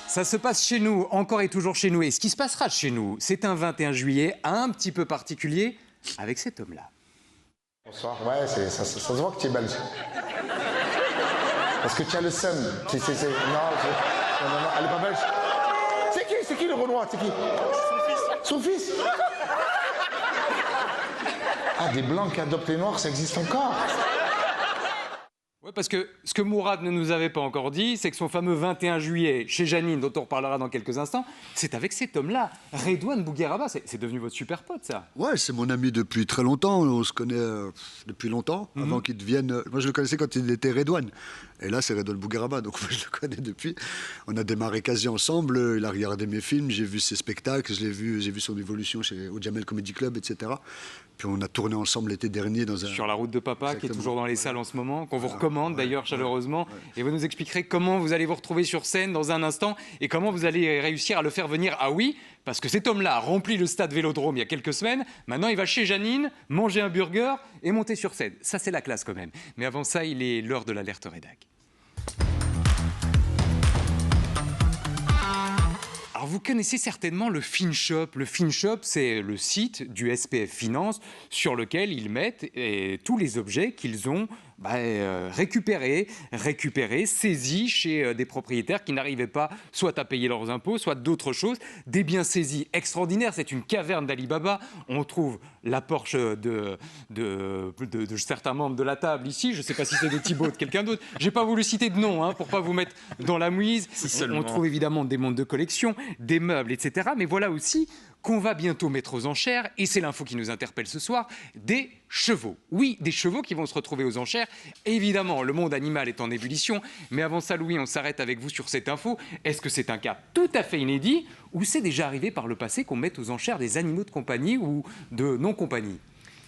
Ça se passe chez nous, encore et toujours chez nous. Et ce qui se passera chez nous, c'est un 21 juillet un petit peu particulier avec cet homme-là. Bonsoir, ouais, ça se voit que tu es belge. Parce que tu as le seum. Non, elle est pas belge. C'est qui le Renoir? C'est qui? Son fils. Ah, des blancs qui adoptent les noirs, ça existe encore? Oui, parce que ce que Mourad ne nous avait pas encore dit, c'est que son fameux 21 juillet chez Janine, dont on reparlera dans quelques instants, c'est avec cet homme-là, Redouane Bougueraba. C'est devenu votre super pote, ça? Ouais, c'est mon ami depuis très longtemps. On se connaît depuis longtemps, avant qu'il devienne... Moi, je le connaissais quand il était Redouane. Et là, c'est Redouane Bougueraba, donc moi, je le connais depuis. On a démarré quasi ensemble. Il a regardé mes films, j'ai vu ses spectacles, j'ai vu son évolution au Jamel Comedy Club, etc. Puis on a tourné ensemble l'été dernier dans un... Sur la route de papa, exactement, qui est toujours dans les salles en ce moment, qu'on vous recommande d'ailleurs chaleureusement. Et vous nous expliquerez comment vous allez vous retrouver sur scène dans un instant et comment vous allez réussir à le faire venir à Oui, parce que cet homme-là a rempli le stade Vélodrome il y a quelques semaines. Maintenant, il va chez Janine, manger un burger et monter sur scène. Ça, c'est la classe quand même. Mais avant ça, il est l'heure de l'alerte Rédac. Alors vous connaissez certainement le FinShop. Le FinShop, c'est le site du SPF Finance sur lequel ils mettent tous les objets qu'ils ont récupérés, saisis chez des propriétaires qui n'arrivaient pas soit à payer leurs impôts, soit d'autres choses. Des biens saisis extraordinaires. C'est une caverne d'Alibaba. On trouve la Porsche de certains membres de la table ici. Je ne sais pas si c'est de Thibaut ou de quelqu'un d'autre. Je n'ai pas voulu citer de nom pour ne pas vous mettre dans la mouise. On trouve évidemment des montres de collection, des meubles, etc. Mais voilà aussi qu'on va bientôt mettre aux enchères, et c'est l'info qui nous interpelle ce soir, des chevaux. Oui, des chevaux qui vont se retrouver aux enchères. Évidemment, le monde animal est en ébullition, mais avant ça, Louis, on s'arrête avec vous sur cette info. Est-ce que c'est un cas tout à fait inédit, ou c'est déjà arrivé par le passé qu'on mette aux enchères des animaux de compagnie ou de non-compagnie ?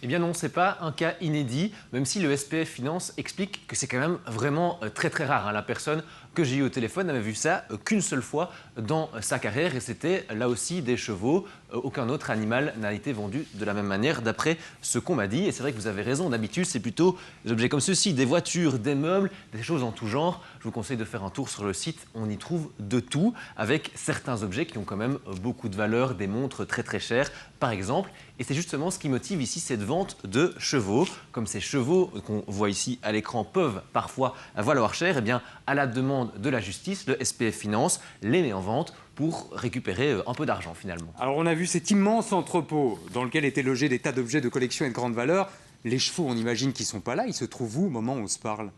Eh bien non, ce n'est pas un cas inédit, même si le SPF Finance explique que c'est quand même vraiment très très rare. La personne que j'ai eue au téléphone n'avait vu ça qu'une seule fois dans sa carrière et c'était là aussi des chevaux. Aucun autre animal n'a été vendu de la même manière d'après ce qu'on m'a dit. Et c'est vrai que vous avez raison, d'habitude c'est plutôt des objets comme ceci, des voitures, des meubles, des choses en tout genre. Je vous conseille de faire un tour sur le site, on y trouve de tout avec certains objets qui ont quand même beaucoup de valeur, des montres très très chères par exemple. Et c'est justement ce qui motive ici cette vente de chevaux. Comme ces chevaux qu'on voit ici à l'écran peuvent parfois valoir cher, eh bien à la demande de la justice, le SPF Finance les met en vente pour récupérer un peu d'argent finalement. Alors on a vu cet immense entrepôt dans lequel étaient logés des tas d'objets de collection et de grande valeur. Les chevaux, on imagine qu'ils ne sont pas là, ils se trouvent où au moment où on se parle ?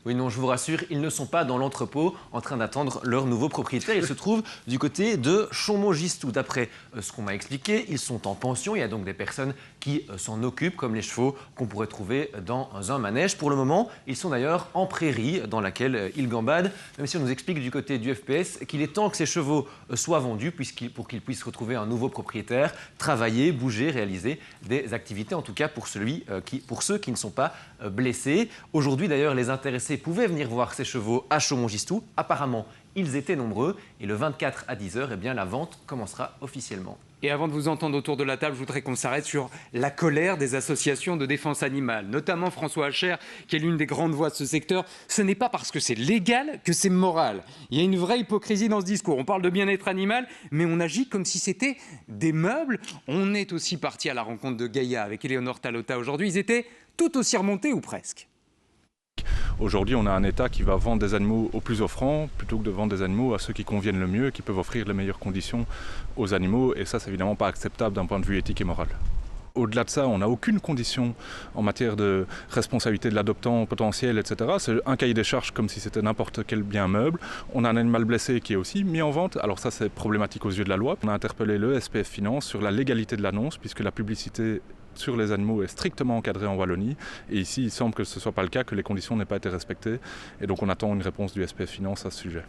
Oui, non, je vous rassure, ils ne sont pas dans l'entrepôt en train d'attendre leur nouveau propriétaire. Ils se trouvent du côté de Chaumont-Gistoux. D'après ce qu'on m'a expliqué, ils sont en pension. Il y a donc des personnes qui s'en occupent, comme les chevaux qu'on pourrait trouver dans un manège. Pour le moment, ils sont d'ailleurs en prairie dans laquelle ils gambadent, même si on nous explique du côté du FPS qu'il est temps que ces chevaux soient vendus pour qu'ils puissent retrouver un nouveau propriétaire, travailler, bouger, réaliser des activités, en tout cas pour ceux qui ne sont pas blessés. Aujourd'hui d'ailleurs, les intéressés pouvaient venir voir ces chevaux à Chaumont-Gistoux. Apparemment, ils étaient nombreux et le 24 à 10h, eh bien, la vente commencera officiellement. Et avant de vous entendre autour de la table, je voudrais qu'on s'arrête sur la colère des associations de défense animale, notamment François Hacher, qui est l'une des grandes voix de ce secteur. Ce n'est pas parce que c'est légal que c'est moral. Il y a une vraie hypocrisie dans ce discours. On parle de bien-être animal, mais on agit comme si c'était des meubles. On est aussi parti à la rencontre de Gaïa avec Éléonore Talota aujourd'hui. Ils étaient tout aussi remontés ou presque. Aujourd'hui, on a un État qui va vendre des animaux aux plus offrants plutôt que de vendre des animaux à ceux qui conviennent le mieux, qui peuvent offrir les meilleures conditions aux animaux. Et ça, c'est évidemment pas acceptable d'un point de vue éthique et moral. Au-delà de ça, on n'a aucune condition en matière de responsabilité de l'adoptant potentiel, etc. C'est un cahier des charges comme si c'était n'importe quel bien meuble. On a un animal blessé qui est aussi mis en vente. Alors ça, c'est problématique aux yeux de la loi. On a interpellé le SPF Finance sur la légalité de l'annonce, puisque la publicité sur les animaux est strictement encadrée en Wallonie. Et ici, il semble que ce ne soit pas le cas, que les conditions n'aient pas été respectées. Et donc on attend une réponse du SPF Finance à ce sujet.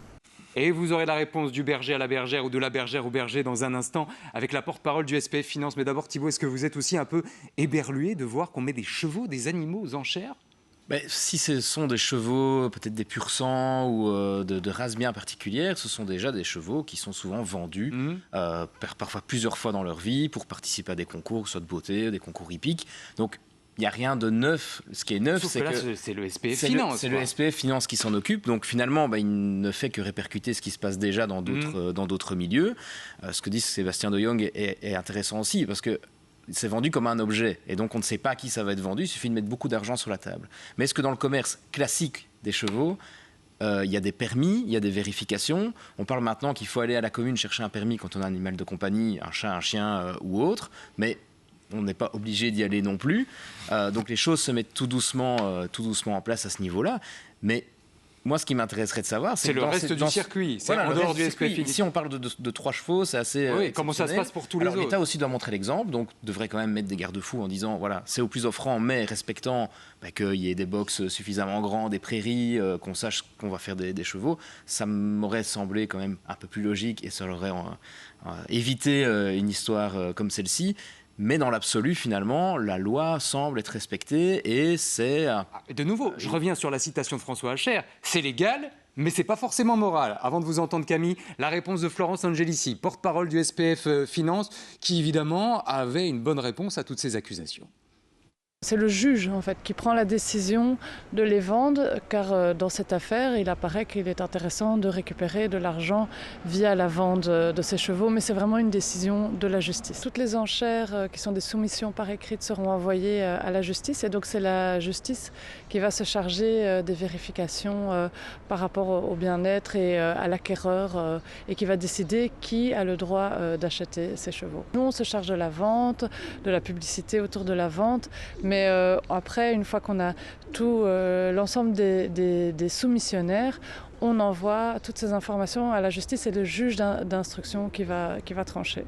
Et vous aurez la réponse du berger à la bergère ou de la bergère au berger dans un instant avec la porte-parole du SPF Finance. Mais d'abord, Thibault, est-ce que vous êtes aussi un peu éberlué de voir qu'on met des chevaux, des animaux aux enchères ? Si ce sont des chevaux, peut-être des pur sang ou de races bien particulières, ce sont déjà des chevaux qui sont souvent vendus, parfois plusieurs fois dans leur vie, pour participer à des concours, soit de beauté, des concours hippiques. Donc, il n'y a rien de neuf. Ce qui est neuf, c'est que c'est le SPF Finance. C'est le SPF Finance qui s'en occupe. Donc finalement, il ne fait que répercuter ce qui se passe déjà dans d'autres milieux. Ce que dit Sébastien de Jong est intéressant aussi, parce que c'est vendu comme un objet. Et donc on ne sait pas à qui ça va être vendu. Il suffit de mettre beaucoup d'argent sur la table. Mais est-ce que dans le commerce classique des chevaux, il y a des permis, il y a des vérifications. On parle maintenant qu'il faut aller à la commune chercher un permis quand on a un animal de compagnie, un chat, un chien ou autre. Mais on n'est pas obligé d'y aller non plus. Donc les choses se mettent tout doucement en place à ce niveau-là. Mais moi, ce qui m'intéresserait de savoir, c'est le reste du circuit. C'est en dehors du SPF. Ici, on parle de 3 chevaux, c'est assez. Oui, comment ça se passe pour tous les autres ? L'État aussi doit montrer l'exemple, donc devrait quand même mettre des garde-fous en disant voilà, c'est au plus offrant, mais respectant qu'il y ait des box suffisamment grands, des prairies, qu'on sache qu'on va faire des chevaux. Ça m'aurait semblé quand même un peu plus logique et ça aurait évité une histoire comme celle-ci. Mais dans l'absolu, finalement, la loi semble être respectée et c'est... De nouveau, je reviens sur la citation de François Hacher. C'est légal, mais c'est pas forcément moral. Avant de vous entendre, Camille, la réponse de Florence Angelici, porte-parole du SPF Finance, qui évidemment avait une bonne réponse à toutes ces accusations. C'est le juge en fait qui prend la décision de les vendre car dans cette affaire il apparaît qu'il est intéressant de récupérer de l'argent via la vente de ces chevaux, mais c'est vraiment une décision de la justice. Toutes les enchères qui sont des soumissions par écrit seront envoyées à la justice et donc c'est la justice qui va se charger des vérifications par rapport au bien-être et à l'acquéreur et qui va décider qui a le droit d'acheter ces chevaux. Nous on se charge de la vente, de la publicité autour de la vente. Mais après, une fois qu'on a tout l'ensemble des soumissionnaires, on envoie toutes ces informations à la justice et le juge d'instruction qui va trancher.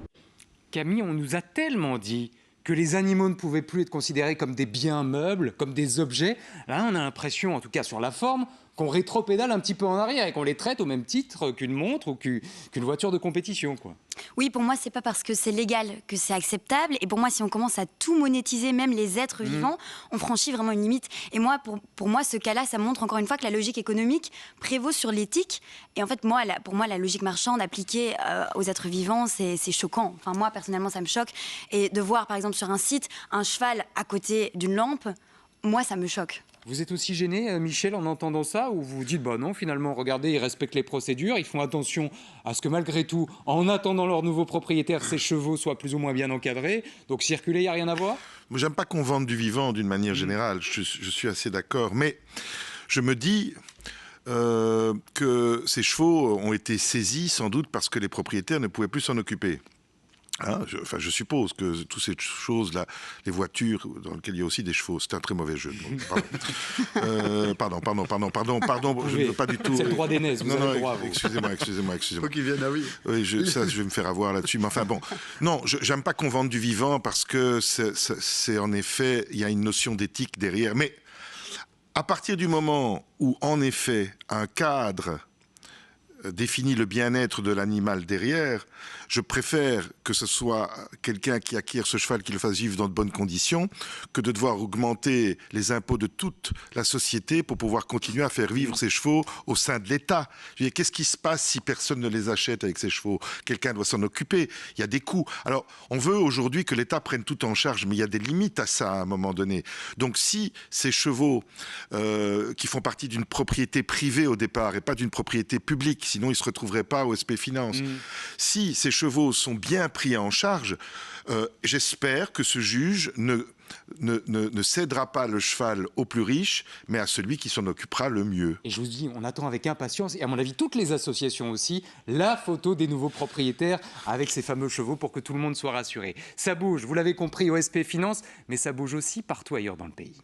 Camille, on nous a tellement dit que les animaux ne pouvaient plus être considérés comme des biens meubles, comme des objets. Là, on a l'impression, en tout cas sur la forme, qu'on rétropédale un petit peu en arrière et qu'on les traite au même titre qu'une montre ou qu'une voiture de compétition, quoi. Oui, pour moi, c'est pas parce que c'est légal que c'est acceptable. Et pour moi, si on commence à tout monétiser, même les êtres vivants, on franchit vraiment une limite. Et moi, pour moi, ce cas-là, ça montre encore une fois que la logique économique prévaut sur l'éthique. Et en fait, pour moi, la logique marchande appliquée aux êtres vivants, c'est choquant. Enfin, moi, personnellement, ça me choque. Et de voir, par exemple, sur un site, un cheval à côté d'une lampe, moi, ça me choque. Vous êtes aussi gêné, Michel, en entendant ça, ou vous vous dites, bah non, finalement, regardez, ils respectent les procédures, ils font attention à ce que malgré tout, en attendant leur nouveau propriétaire, ces chevaux soient plus ou moins bien encadrés, donc circuler, il n'y a rien à voir ? Moi, j'aime pas qu'on vende du vivant d'une manière générale, je suis assez d'accord, mais je me dis que ces chevaux ont été saisis sans doute parce que les propriétaires ne pouvaient plus s'en occuper. Je suppose que toutes ces choses-là, les voitures dans lesquelles il y a aussi des chevaux, c'est un très mauvais jeu. Pardon, je ne veux pas du tout... C'est le droit d'aînés, vous avez le droit. Excusez-moi. Faut qu'ils viennent, oui. Oui, je vais me faire avoir là-dessus. Mais enfin bon, non, j'aime pas qu'on vende du vivant parce que c'est en effet, il y a une notion d'éthique derrière. Mais à partir du moment où, en effet, un cadre définit le bien-être de l'animal derrière, je préfère que ce soit quelqu'un qui acquiert ce cheval qui le fasse vivre dans de bonnes conditions que de devoir augmenter les impôts de toute la société pour pouvoir continuer à faire vivre ces chevaux au sein de l'État. Qu'est-ce qui se passe si personne ne les achète avec ces chevaux? Quelqu'un doit s'en occuper. Il y a des coûts. Alors, on veut aujourd'hui que l'État prenne tout en charge, mais il y a des limites à ça à un moment donné. Donc, si ces chevaux qui font partie d'une propriété privée au départ et pas d'une propriété publique, sinon ils ne se retrouveraient pas au SP Finance. Si ces chevaux sont bien pris en charge, j'espère que ce juge ne cédera pas le cheval au plus riche, mais à celui qui s'en occupera le mieux. Et je vous dis, on attend avec impatience, et à mon avis toutes les associations aussi, la photo des nouveaux propriétaires avec ces fameux chevaux pour que tout le monde soit rassuré. Ça bouge, vous l'avez compris, au SP Finance, mais ça bouge aussi partout ailleurs dans le pays.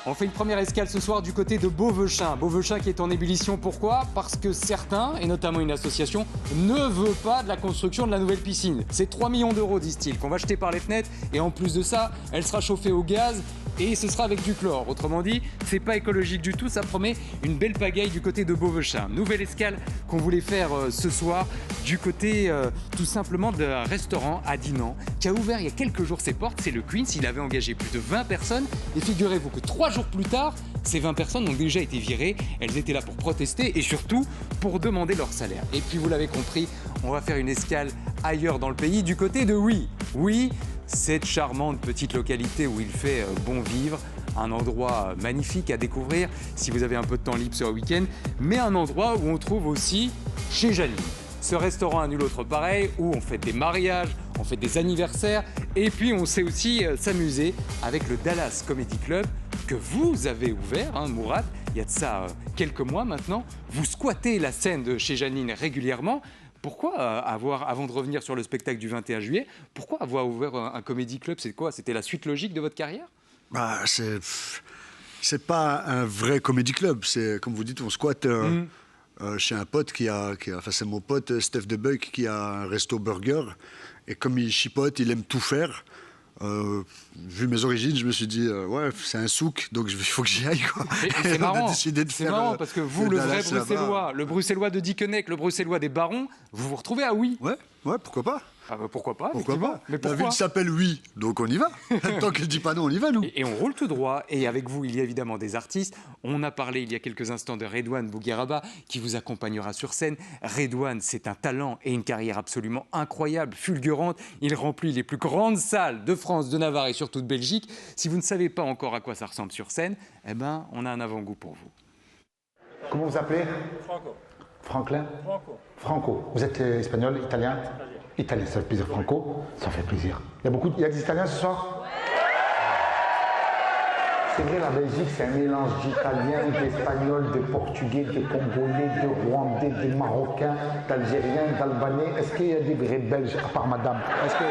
On fait une première escale ce soir du côté de Beauvechain. Beauvechain qui est en ébullition. Pourquoi? Parce que certains, et notamment une association, ne veut pas de la construction de la nouvelle piscine. C'est 3 millions d'euros, disent-ils, qu'on va jeter par les fenêtres. Et en plus de ça, elle sera chauffée au gaz et ce sera avec du chlore. Autrement dit, c'est pas écologique du tout. Ça promet une belle pagaille du côté de Beauvechain. Nouvelle escale qu'on voulait faire ce soir du côté tout simplement d'un restaurant à Dinan qui a ouvert il y a quelques jours ses portes. C'est le Queen's. Il avait engagé plus de 20 personnes. Et figurez-vous que 3 jours plus tard, ces 20 personnes ont déjà été virées. Elles étaient là pour protester et surtout pour demander leur salaire. Et puis vous l'avez compris, on va faire une escale ailleurs dans le pays, du côté de Oui, cette charmante petite localité où il fait bon vivre. Un endroit magnifique à découvrir si vous avez un peu de temps libre ce week-end, mais un endroit où on trouve aussi chez Janine. Ce restaurant à nul autre pareil, où on fait des mariages, on fait des anniversaires, et puis on sait aussi s'amuser avec le Dallas Comedy Club que vous avez ouvert, Mourad, il y a de ça quelques mois maintenant. Vous squattez la scène de chez Janine régulièrement. Pourquoi avant de revenir sur le spectacle du 21 juillet, pourquoi avoir ouvert un comedy club? C'est quoi? C'était la suite logique de votre carrière? C'est pas un vrai comedy club. C'est, comme vous dites, on squatte chez un pote enfin c'est mon pote Steph de Buck qui a un resto burger. Et comme il chipote, il aime tout faire. Vu mes origines, je me suis dit, ouais, c'est un souk, donc il faut que j'y aille. Quoi. C'est marrant, c'est marrant parce que vous, le vrai bruxellois, le bruxellois de Dickeneck, le bruxellois des barons, vous vous retrouvez à Oui. Ouais, pourquoi pas? Pourquoi pas, pourquoi pas? Mais pourquoi? La ville s'appelle Oui, donc on y va. Tant qu'elle ne dit pas non, on y va, nous. Et on roule tout droit. Et avec vous, il y a évidemment des artistes. On a parlé il y a quelques instants de Redouane Bougueraba qui vous accompagnera sur scène. Redouane, c'est un talent et une carrière absolument incroyable, fulgurante. Il remplit les plus grandes salles de France, de Navarre et surtout de Belgique. Si vous ne savez pas encore à quoi ça ressemble sur scène, eh ben, on a un avant-goût pour vous. Comment vous appelez? Franco. Franklin? Franco. Franco. Vous êtes espagnol, italien? Italien, ça fait plaisir. Franco, ça fait plaisir. Il y a des Italiens ce soir? Ouais. C'est vrai, la Belgique, c'est un mélange d'Italiens, d'Espagnols, de Portugais, de Congolais, de Rwandais, de Marocains, d'Algériens, d'Albanais. Est-ce qu'il y a des vrais Belges, à part madame? Est-ce que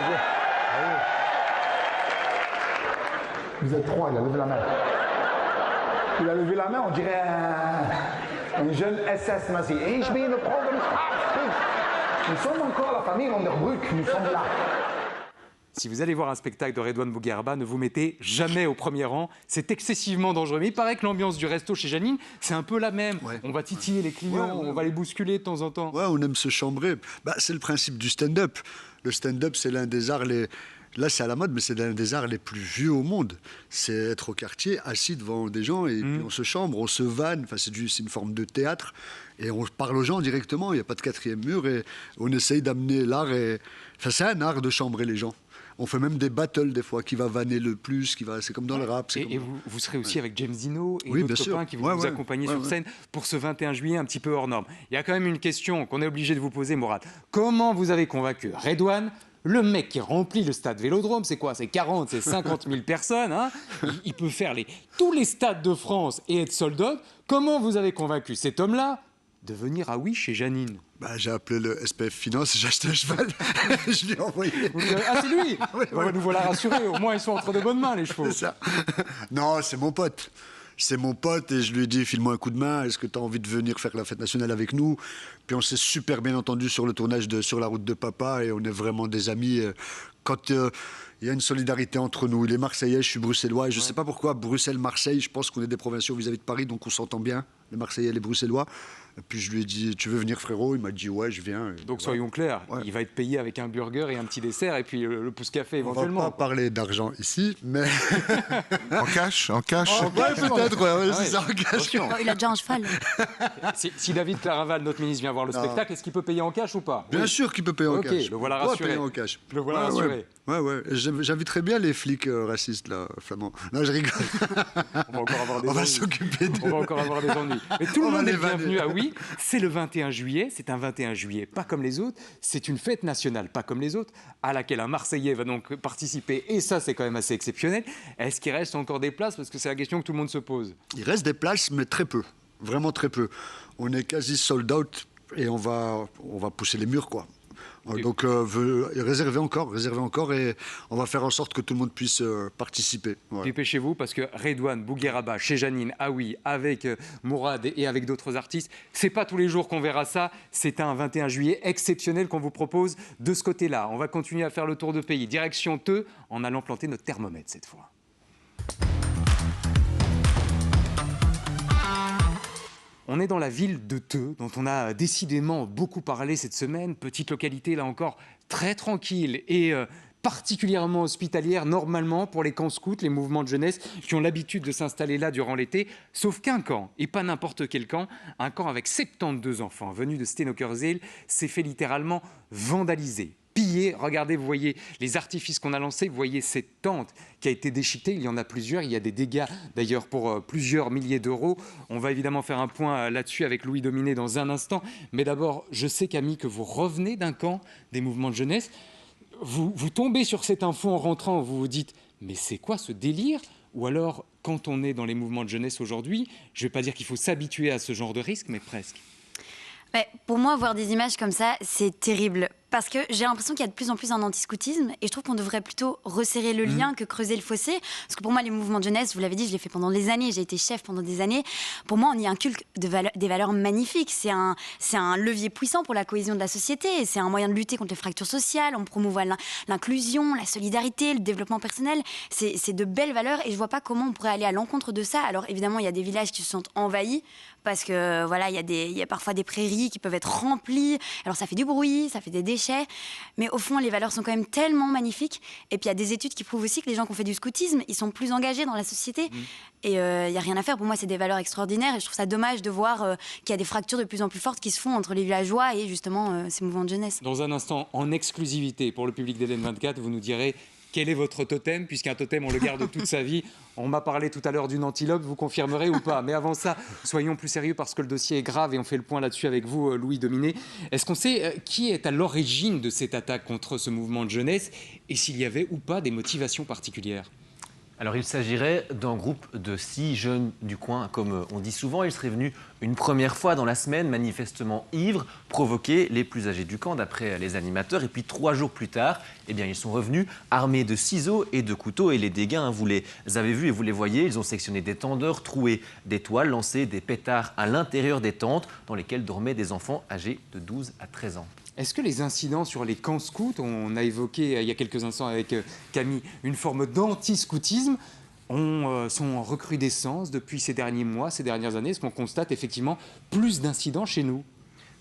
vous êtes trois, il a levé la main. Il a levé la main, on dirait un jeune SS nazi. Et je vais le prendre. Nous sommes encore la famille Vanderbruck, nous sommes là. Si vous allez voir un spectacle de Redouane Bougueraba, ne vous mettez jamais au premier rang. C'est excessivement dangereux. Mais il paraît que l'ambiance du resto chez Janine, c'est un peu la même. Ouais. On va titiller les clients, on va les bousculer de temps en temps. Ouais, on aime se chambrer. C'est le principe du stand-up. Le stand-up, c'est l'un des arts Là, c'est à la mode, mais c'est l'un des arts les plus vieux au monde. C'est être au quartier, assis devant des gens, et puis on se chambre, on se vanne. Enfin, c'est une forme de théâtre. Et on parle aux gens directement, il n'y a pas de quatrième mur, et on essaye d'amener l'art. Enfin, c'est un art de chambrer les gens. On fait même des battles des fois, qui va vanner le plus, c'est comme dans le rap. Et vous serez aussi avec James Dino et d'autres copains qui vont vous accompagner sur scène pour ce 21 juillet un petit peu hors norme. Il y a quand même une question qu'on est obligé de vous poser, Mourad. Comment vous avez convaincu Redouane Le mec qui remplit le stade Vélodrome, c'est quoi? C'est 40, c'est 50 000 personnes. Hein, il peut faire tous les stades de France et être sold out. Comment vous avez convaincu cet homme-là de venir à Oui chez Janine? J'ai appelé le SPF Finance, j'ai acheté un cheval, je lui ai envoyé. Ah, c'est lui? Oui, Nous voilà rassurés, au moins ils sont entre de bonnes mains, les chevaux. C'est ça. Non, c'est mon pote. C'est mon pote et je lui ai dit, file-moi un coup de main, est-ce que tu as envie de venir faire la fête nationale avec nous? Puis on s'est super bien entendu sur le tournage de Sur la route de papa et on est vraiment des amis. Quand il y a une solidarité entre nous, il est marseillais, je suis bruxellois et je ne sais pas pourquoi, Bruxelles-Marseille, je pense qu'on est des provinciaux vis-à-vis de Paris, donc on s'entend bien, les Marseillais et les Bruxellois. Et puis je lui ai dit, tu veux venir frérot? Il m'a dit, ouais, je viens. Donc soyons clairs, il va être payé avec un burger et un petit dessert et puis le pouce café éventuellement. On va pas parler d'argent ici, mais... En cash? Ouais, peut-être, ouais, c'est ça, en cash. Oh, il a déjà un cheval. Si David Claraval, notre ministre, vient voir le spectacle, est-ce qu'il peut payer en cash ou pas? Bien sûr qu'il peut payer en cash. Le voilà rassuré. Payer en cash. Le voilà rassuré. Ouais. J'inviterais bien les flics racistes, là, flamands. Non, je rigole. On va encore avoir des ennuis. On va s'occuper d'eux. On va encore avoir des ennuis. Mais tout le monde est bienvenu à Oui. C'est le 21 juillet. C'est un 21 juillet pas comme les autres. C'est une fête nationale pas comme les autres, à laquelle un Marseillais va donc participer. Et ça, c'est quand même assez exceptionnel. Est-ce qu'il reste encore des places? Parce que c'est la question que tout le monde se pose. Il reste des places, mais très peu. Vraiment très peu. On est quasi sold out et on va pousser les murs, quoi. Donc réservez encore et on va faire en sorte que tout le monde puisse participer. Ouais. Dépêchez-vous parce que Redouane Bougueraba chez Janine, ah oui, avec Mourad et avec d'autres artistes, c'est pas tous les jours qu'on verra ça, c'est un 21 juillet exceptionnel qu'on vous propose de ce côté-là. On va continuer à faire le tour de pays, direction Theux, en allant planter notre thermomètre cette fois. On est dans la ville de Theux, dont on a décidément beaucoup parlé cette semaine. Petite localité, là encore, très tranquille et particulièrement hospitalière, normalement, pour les camps scouts, les mouvements de jeunesse qui ont l'habitude de s'installer là durant l'été. Sauf qu'un camp, et pas n'importe quel camp, un camp avec 72 enfants venus de Stenokerzeel, s'est fait littéralement vandaliser. Pillé. Regardez, vous voyez les artifices qu'on a lancés, vous voyez cette tente qui a été déchiquetée, il y en a plusieurs, il y a des dégâts d'ailleurs pour plusieurs milliers d'euros. On va évidemment faire un point là-dessus avec Louis Dominé dans un instant, mais d'abord, je sais Camille que vous revenez d'un camp des mouvements de jeunesse, vous tombez sur cette info en rentrant, vous vous dites, mais c'est quoi ce délire? Ou alors, quand on est dans les mouvements de jeunesse aujourd'hui, je ne vais pas dire qu'il faut s'habituer à ce genre de risque, mais presque. Pour moi, voir des images comme ça, c'est terrible. Parce que j'ai l'impression qu'il y a de plus en plus un antiscoutisme et je trouve qu'on devrait plutôt resserrer le lien que creuser le fossé. Parce que pour moi, les mouvements de jeunesse, vous l'avez dit, je l'ai fait pendant des années, j'ai été chef pendant des années. Pour moi, on y inculque des valeurs magnifiques. C'est un levier puissant pour la cohésion de la société. C'est un moyen de lutter contre les fractures sociales. On promouvoit l'inclusion, la solidarité, le développement personnel. C'est de belles valeurs et je ne vois pas comment on pourrait aller à l'encontre de ça. Alors évidemment, il y a des villages qui se sentent envahis parce que voilà, il y a parfois des prairies qui peuvent être remplies. Alors ça fait du bruit, ça fait des déchets. Mais au fond, les valeurs sont quand même tellement magnifiques. Et puis, il y a des études qui prouvent aussi que les gens qui ont fait du scoutisme, ils sont plus engagés dans la société. Et il n'y a rien à faire. Pour moi, c'est des valeurs extraordinaires. Et je trouve ça dommage de voir qu'il y a des fractures de plus en plus fortes qui se font entre les villageois et justement ces mouvements de jeunesse. Dans un instant, en exclusivité pour le public d'LN24, vous nous direz quel est votre totem, puisqu'un totem, on le garde toute sa vie. On m'a parlé tout à l'heure d'une antilope, vous confirmerez ou pas? Mais avant ça, soyons plus sérieux parce que le dossier est grave et on fait le point là-dessus avec vous, Louis Dominé. Est-ce qu'on sait qui est à l'origine de cette attaque contre ce mouvement de jeunesse et s'il y avait ou pas des motivations particulières? Alors il s'agirait d'un groupe de 6 jeunes du coin, comme on dit souvent. Ils seraient venus une première fois dans la semaine, manifestement ivres, provoquer les plus âgés du camp, d'après les animateurs. Et puis 3 jours plus tard, eh bien, ils sont revenus armés de ciseaux et de couteaux. Et les dégâts, vous les avez vus et vous les voyez, ils ont sectionné des tendeurs, troué des toiles, lancé des pétards à l'intérieur des tentes dans lesquelles dormaient des enfants âgés de 12 à 13 ans. Est-ce que les incidents sur les camps scouts, on a évoqué il y a quelques instants avec Camille, une forme d'anti-scoutisme, sont en recrudescence depuis ces derniers mois, ces dernières années? Est-ce qu'on constate effectivement plus d'incidents chez nous?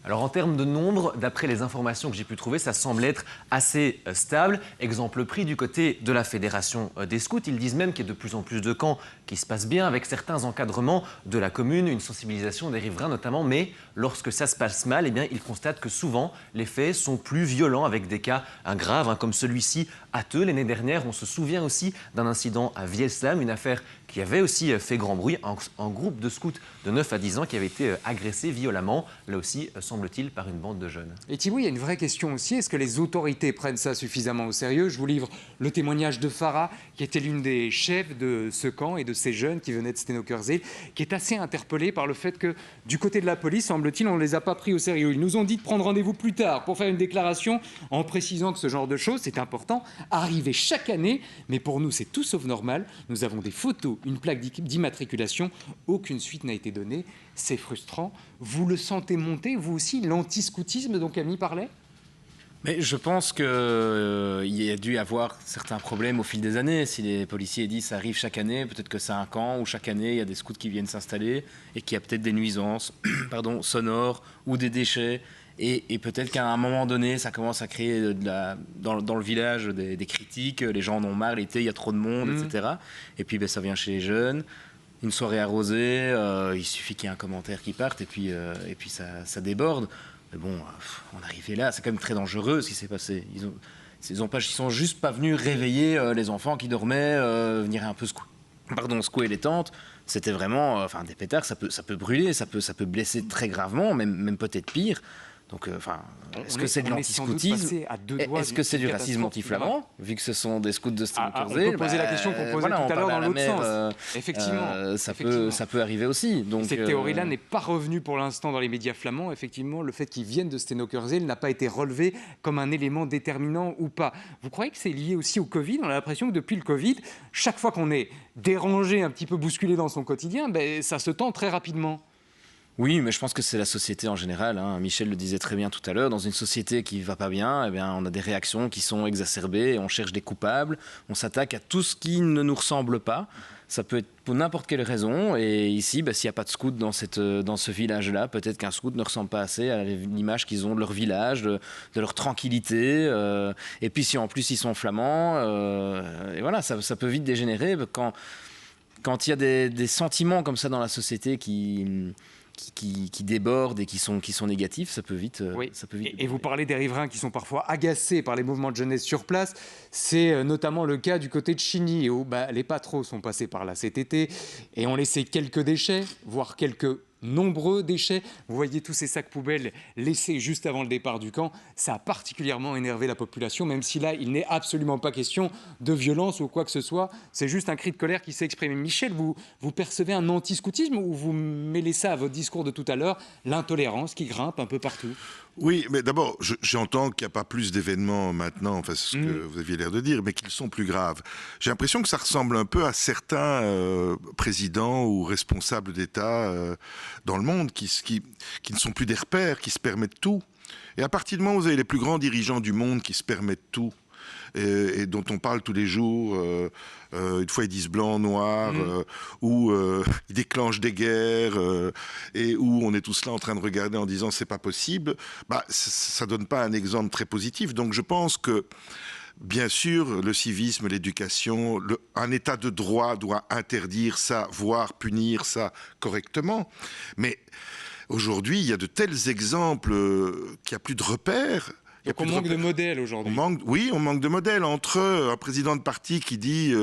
Alors en termes de nombre, d'après les informations que j'ai pu trouver, ça semble être assez stable. Exemple pris du côté de la Fédération des scouts. Ils disent même qu'il y a de plus en plus de camps qui se passent bien avec certains encadrements de la commune, une sensibilisation des riverains notamment. Mais lorsque ça se passe mal, eh bien, ils constatent que souvent les faits sont plus violents avec des cas graves comme celui-ci à Theux. L'année dernière, on se souvient aussi d'un incident à Vielsam, une affaire qui avait aussi fait grand bruit, un groupe de scouts de 9 à 10 ans qui avait été agressé violemment, là aussi, semble-t-il, par une bande de jeunes. Et Thibaut, il y a une vraie question aussi, est-ce que les autorités prennent ça suffisamment au sérieux? Je vous livre le témoignage de Farah, qui était l'une des chefs de ce camp et de ces jeunes qui venaient de Steno-Kerzeel, qui est assez interpellée par le fait que du côté de la police, semble-t-il, on ne les a pas pris au sérieux. Ils nous ont dit de prendre rendez-vous plus tard pour faire une déclaration en précisant que ce genre de choses, c'est important, arrivait chaque année, mais pour nous, c'est tout sauf normal. Nous avons des photos, une plaque d'immatriculation, aucune suite n'a été donnée. C'est frustrant. Vous le sentez monter, vous aussi, l'anti-scoutisme dont Camille parlait? Mais je pense qu'il y a dû avoir certains problèmes au fil des années. Si les policiers disent ça arrive chaque année, peut-être que c'est un camp où chaque année il y a des scouts qui viennent s'installer et qu'il y a peut-être des nuisances sonores ou des déchets. Et peut-être qu'à un moment donné, ça commence à créer dans le village des critiques. Les gens en ont marre, l'été, il y a trop de monde, etc. Et puis ça vient chez les jeunes. Une soirée arrosée, il suffit qu'il y ait un commentaire qui parte et puis ça déborde. Mais bon, on arrivait là, c'est quand même très dangereux ce qui s'est passé. Ils sont juste pas venus réveiller les enfants qui dormaient, venir un peu secouer les tentes. C'était vraiment, des pétards, ça peut brûler, ça peut blesser très gravement, même peut-être pire. Donc, est-ce que c'est de l'anti-scoutisme? Est-ce que c'est du racisme anti-flamand, vu que ce sont des scouts de Steno-Kerzeel? On peut poser la question qu'on posait tout à l'heure dans l'autre sens. Effectivement. Ça peut arriver aussi. Donc, cette théorie-là n'est pas revenue pour l'instant dans les médias flamands. Effectivement, le fait qu'ils viennent de Steno-Kerzeel n'a pas été relevé comme un élément déterminant ou pas. Vous croyez que c'est lié aussi au Covid? On a l'impression que depuis le Covid, chaque fois qu'on est dérangé, un petit peu bousculé dans son quotidien, ça se tend très rapidement. Oui, mais je pense que c'est la société en général. Michel le disait très bien tout à l'heure. Dans une société qui ne va pas bien, on a des réactions qui sont exacerbées. On cherche des coupables. On s'attaque à tout ce qui ne nous ressemble pas. Ça peut être pour n'importe quelle raison. Et ici, s'il n'y a pas de scout dans ce village-là, peut-être qu'un scout ne ressemble pas assez à l'image qu'ils ont de leur village, de leur tranquillité. Et puis si en plus ils sont flamands, et voilà, ça peut vite dégénérer. Quand il y a des sentiments comme ça dans la société qui débordent et qui sont négatifs, ça peut vite. Et vous parlez des riverains qui sont parfois agacés par les mouvements de jeunesse sur place. C'est notamment le cas du côté de Chigny, où les patros sont passés par là cet été et ont laissé quelques déchets, voire quelques nombreux déchets. Vous voyez tous ces sacs poubelles laissés juste avant le départ du camp. Ça a particulièrement énervé la population, même si là, il n'est absolument pas question de violence ou quoi que ce soit. C'est juste un cri de colère qui s'est exprimé. Michel, vous percevez un anti-scoutisme ou vous mêlez ça à votre discours de tout à l'heure, l'intolérance qui grimpe un peu partout? Oui, mais d'abord, j'entends qu'il n'y a pas plus d'événements maintenant, c'est ce que vous aviez l'air de dire, mais qu'ils sont plus graves. J'ai l'impression que ça ressemble un peu à certains présidents ou responsables d'État dans le monde qui ne sont plus des repères, qui se permettent tout. Et à partir du moment où vous avez les plus grands dirigeants du monde qui se permettent tout, et dont on parle tous les jours, une fois ils disent blanc, noir, ou ils déclenchent des guerres, et où on est tous là en train de regarder en disant c'est pas possible, ça donne pas un exemple très positif. Donc je pense que bien sûr, le civisme, l'éducation, un état de droit doit interdire ça, voire punir ça correctement. Mais aujourd'hui, il y a de tels exemples qu'il n'y a plus de repères. Donc on manque de modèles aujourd'hui. On manque de modèles. Entre un président de parti qui dit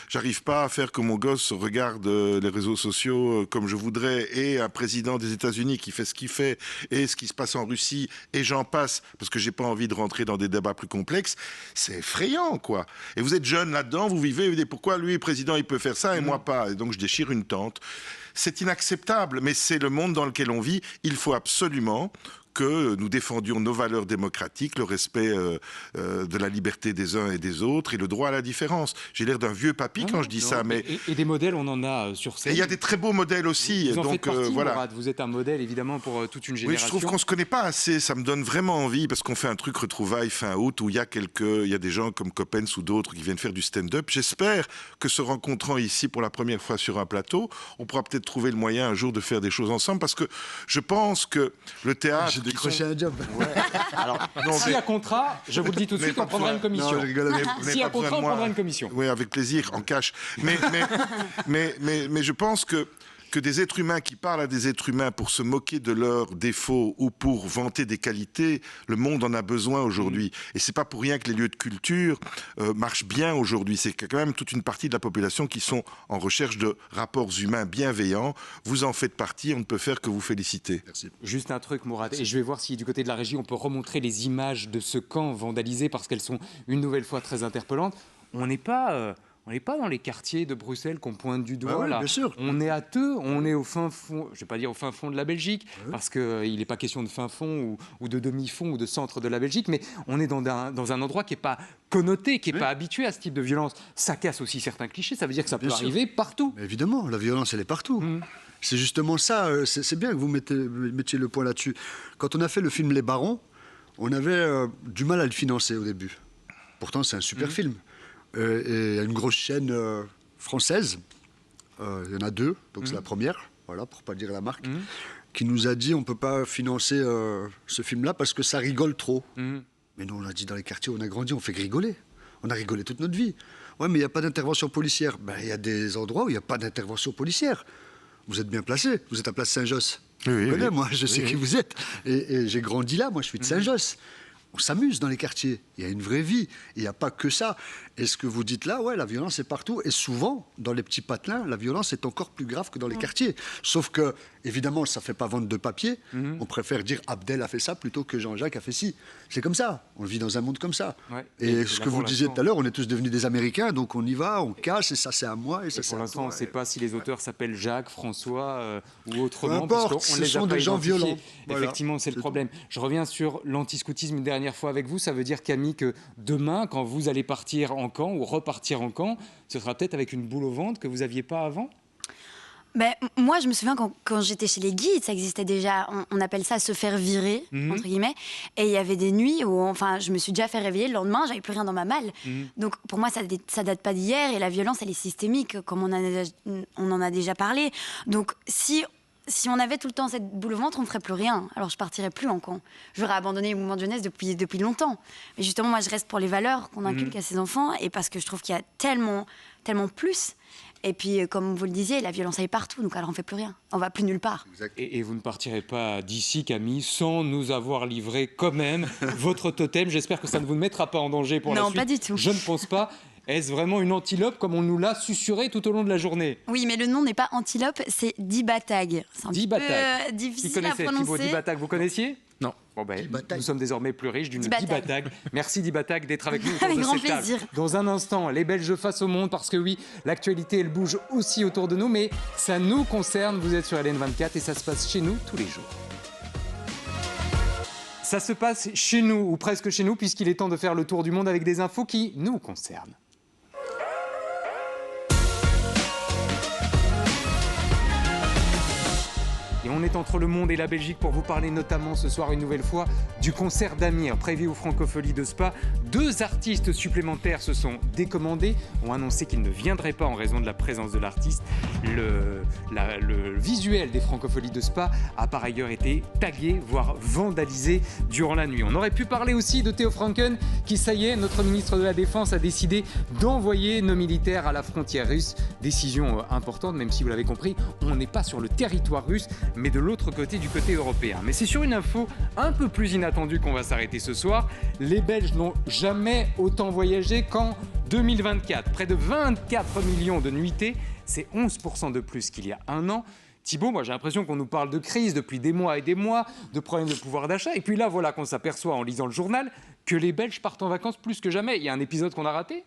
j'arrive pas à faire que mon gosse regarde les réseaux sociaux comme je voudrais, et un président des États-Unis qui fait ce qu'il fait, et ce qui se passe en Russie, et j'en passe, parce que j'ai pas envie de rentrer dans des débats plus complexes, c'est effrayant, quoi. Et vous êtes jeune là-dedans, vous vivez, vous dites pourquoi lui, président, il peut faire ça et moi pas. Et donc je déchire une tente. C'est inacceptable, mais c'est le monde dans lequel on vit. Il faut absolument que nous défendions nos valeurs démocratiques, le respect de la liberté des uns et des autres et le droit à la différence. J'ai l'air d'un vieux papy quand je dis ça, mais... Et des modèles, on en a sur scène. Et il y a des très beaux modèles aussi. Vous en faites partie, voilà. Mourad. Vous êtes un modèle, évidemment, pour toute une génération. Oui, je trouve qu'on ne se connaît pas assez. Ça me donne vraiment envie, parce qu'on fait un truc retrouvailles fin août, où il y a des gens comme Coppens ou d'autres qui viennent faire du stand-up. J'espère que se rencontrant ici pour la première fois sur un plateau, on pourra peut-être trouver le moyen un jour de faire des choses ensemble, parce que je pense que le théâtre... J'ai décroché un job. Ouais. Alors, s'il y a contrat, je vous le dis tout de suite, on prendra une commission. Non, je rigole. S'il y a contrat, on prendra une commission. Oui, avec plaisir, en cash. Mais je pense que que des êtres humains qui parlent à des êtres humains pour se moquer de leurs défauts ou pour vanter des qualités, le monde en a besoin aujourd'hui. Et c'est pas pour rien que les lieux de culture marchent bien aujourd'hui. C'est quand même toute une partie de la population qui sont en recherche de rapports humains bienveillants. Vous en faites partie, on ne peut faire que vous féliciter. Merci. Juste un truc, Mourad, et je vais voir si du côté de la régie, on peut remontrer les images de ce camp vandalisé parce qu'elles sont une nouvelle fois très interpellantes. On n'est pas dans les quartiers de Bruxelles qu'on pointe du doigt. Oui, là. bien sûr. On est à Theux, on est au fin fond, je ne vais pas dire au fin fond de la Belgique, parce qu'il n'est pas question de fin fond ou de demi-fond ou de centre de la Belgique, mais on est dans un endroit qui n'est pas connoté, qui n'est pas habitué à ce type de violence. Ça casse aussi certains clichés, ça veut dire que ça peut arriver partout. Mais évidemment, la violence, elle est partout. C'est justement ça, c'est bien que vous mettiez le point là-dessus. Quand on a fait le film Les Barons, on avait du mal à le financer au début. Pourtant, c'est un super film. Et il y a une grosse chaîne française, il y en a 2, donc c'est la première, voilà, pour ne pas dire la marque, qui nous a dit on ne peut pas financer ce film-là parce que ça rigole trop. Mais nous, on a dit dans les quartiers où on a grandi, on fait rigoler. On a rigolé toute notre vie. Ouais, mais il n'y a pas d'intervention policière. Ben, il y a des endroits où il n'y a pas d'intervention policière. Vous êtes bien placé, vous êtes à Place Saint-Josse. Je connais, moi, je sais qui vous êtes. Et j'ai grandi là, moi je suis de Saint-Josse. On s'amuse dans les quartiers, il y a une vraie vie, il n'y a pas que ça. Et ce que vous dites là, ouais, la violence est partout. Et souvent, dans les petits patelins, la violence est encore plus grave que dans les quartiers. Sauf que, évidemment, ça ne fait pas vendre de papier. On préfère dire Abdel a fait ça plutôt que Jean-Jacques a fait ci. C'est comme ça, on vit dans un monde comme ça. Ouais. Et ce que vous disiez tout à l'heure, on est tous devenus des Américains, donc on y va, on casse, et ça c'est à moi, et ça c'est à toi. Pour l'instant, on ne sait pas si les auteurs s'appellent Jacques, François ou autrement. Peu importe, parce qu'on ce les a sont pas des gens identifiés. violents. Voilà. Effectivement, c'est le problème. Je reviens sur l'antiscoutisme une dernière fois avec vous. Ça veut dire, Camille, que demain, quand vous allez partir en camp ou repartir en camp, ce sera peut-être avec une boule au ventre que vous n'aviez pas avant ? Ben, moi, je me souviens quand j'étais chez les guides, ça existait déjà, on appelle ça se faire virer, entre guillemets. Et il y avait des nuits où je me suis déjà fait réveiller le lendemain, j'avais plus rien dans ma malle. Donc pour moi, ça date pas d'hier et la violence, elle est systémique, comme on en a déjà parlé. Donc si on avait tout le temps cette boule au ventre, on ne ferait plus rien. Alors je partirais plus en camp. J'aurais abandonné le mouvement de jeunesse depuis longtemps. Mais justement, moi, je reste pour les valeurs qu'on inculque à ces enfants et parce que je trouve qu'il y a tellement plus. Et puis, comme vous le disiez, la violence elle est partout, donc elle n'en fait plus rien. On va plus nulle part. Et vous ne partirez pas d'ici, Camille, sans nous avoir livré quand même votre totem. J'espère que ça ne vous mettra pas en danger pour la suite. Non, pas du tout. Je ne pense pas. Est-ce vraiment une antilope comme on nous l'a susurré tout au long de la journée ? Oui, mais le nom n'est pas antilope, c'est Dibatag. C'est un petit peu difficile à prononcer. Thibaut Dibatag, vous connaissiez ? Non. Bon nous sommes désormais plus riches d'une Dibatag. Merci Dibatag d'être avec nous. Avec grand plaisir. Dans un instant, les Belges face au monde, parce que oui, l'actualité, elle bouge aussi autour de nous, mais ça nous concerne. Vous êtes sur LN24 et ça se passe chez nous tous les jours. Ça se passe chez nous, ou presque chez nous, puisqu'il est temps de faire le tour du monde avec des infos qui nous concernent. Et on est entre le monde et la Belgique pour vous parler notamment ce soir une nouvelle fois du concert d'Amir prévu aux Francopholies de Spa. 2 artistes supplémentaires se sont décommandés, ont annoncé qu'ils ne viendraient pas en raison de la présence de l'artiste. Le visuel des Francopholies de Spa a par ailleurs été tagué, voire vandalisé durant la nuit. On aurait pu parler aussi de Theo Franken qui, ça y est, notre ministre de la Défense a décidé d'envoyer nos militaires à la frontière russe. Décision importante, même si vous l'avez compris, on n'est pas sur le territoire russe, mais de l'autre côté, du côté européen. Mais c'est sur une info un peu plus inattendue qu'on va s'arrêter ce soir. Les Belges n'ont jamais autant voyagé qu'en 2024. Près de 24 millions de nuitées, c'est 11% de plus qu'il y a un an. Thibaut, moi j'ai l'impression qu'on nous parle de crise depuis des mois et des mois, de problèmes de pouvoir d'achat. Et puis là, voilà qu'on s'aperçoit en lisant le journal que les Belges partent en vacances plus que jamais. Il y a un épisode qu'on a raté ?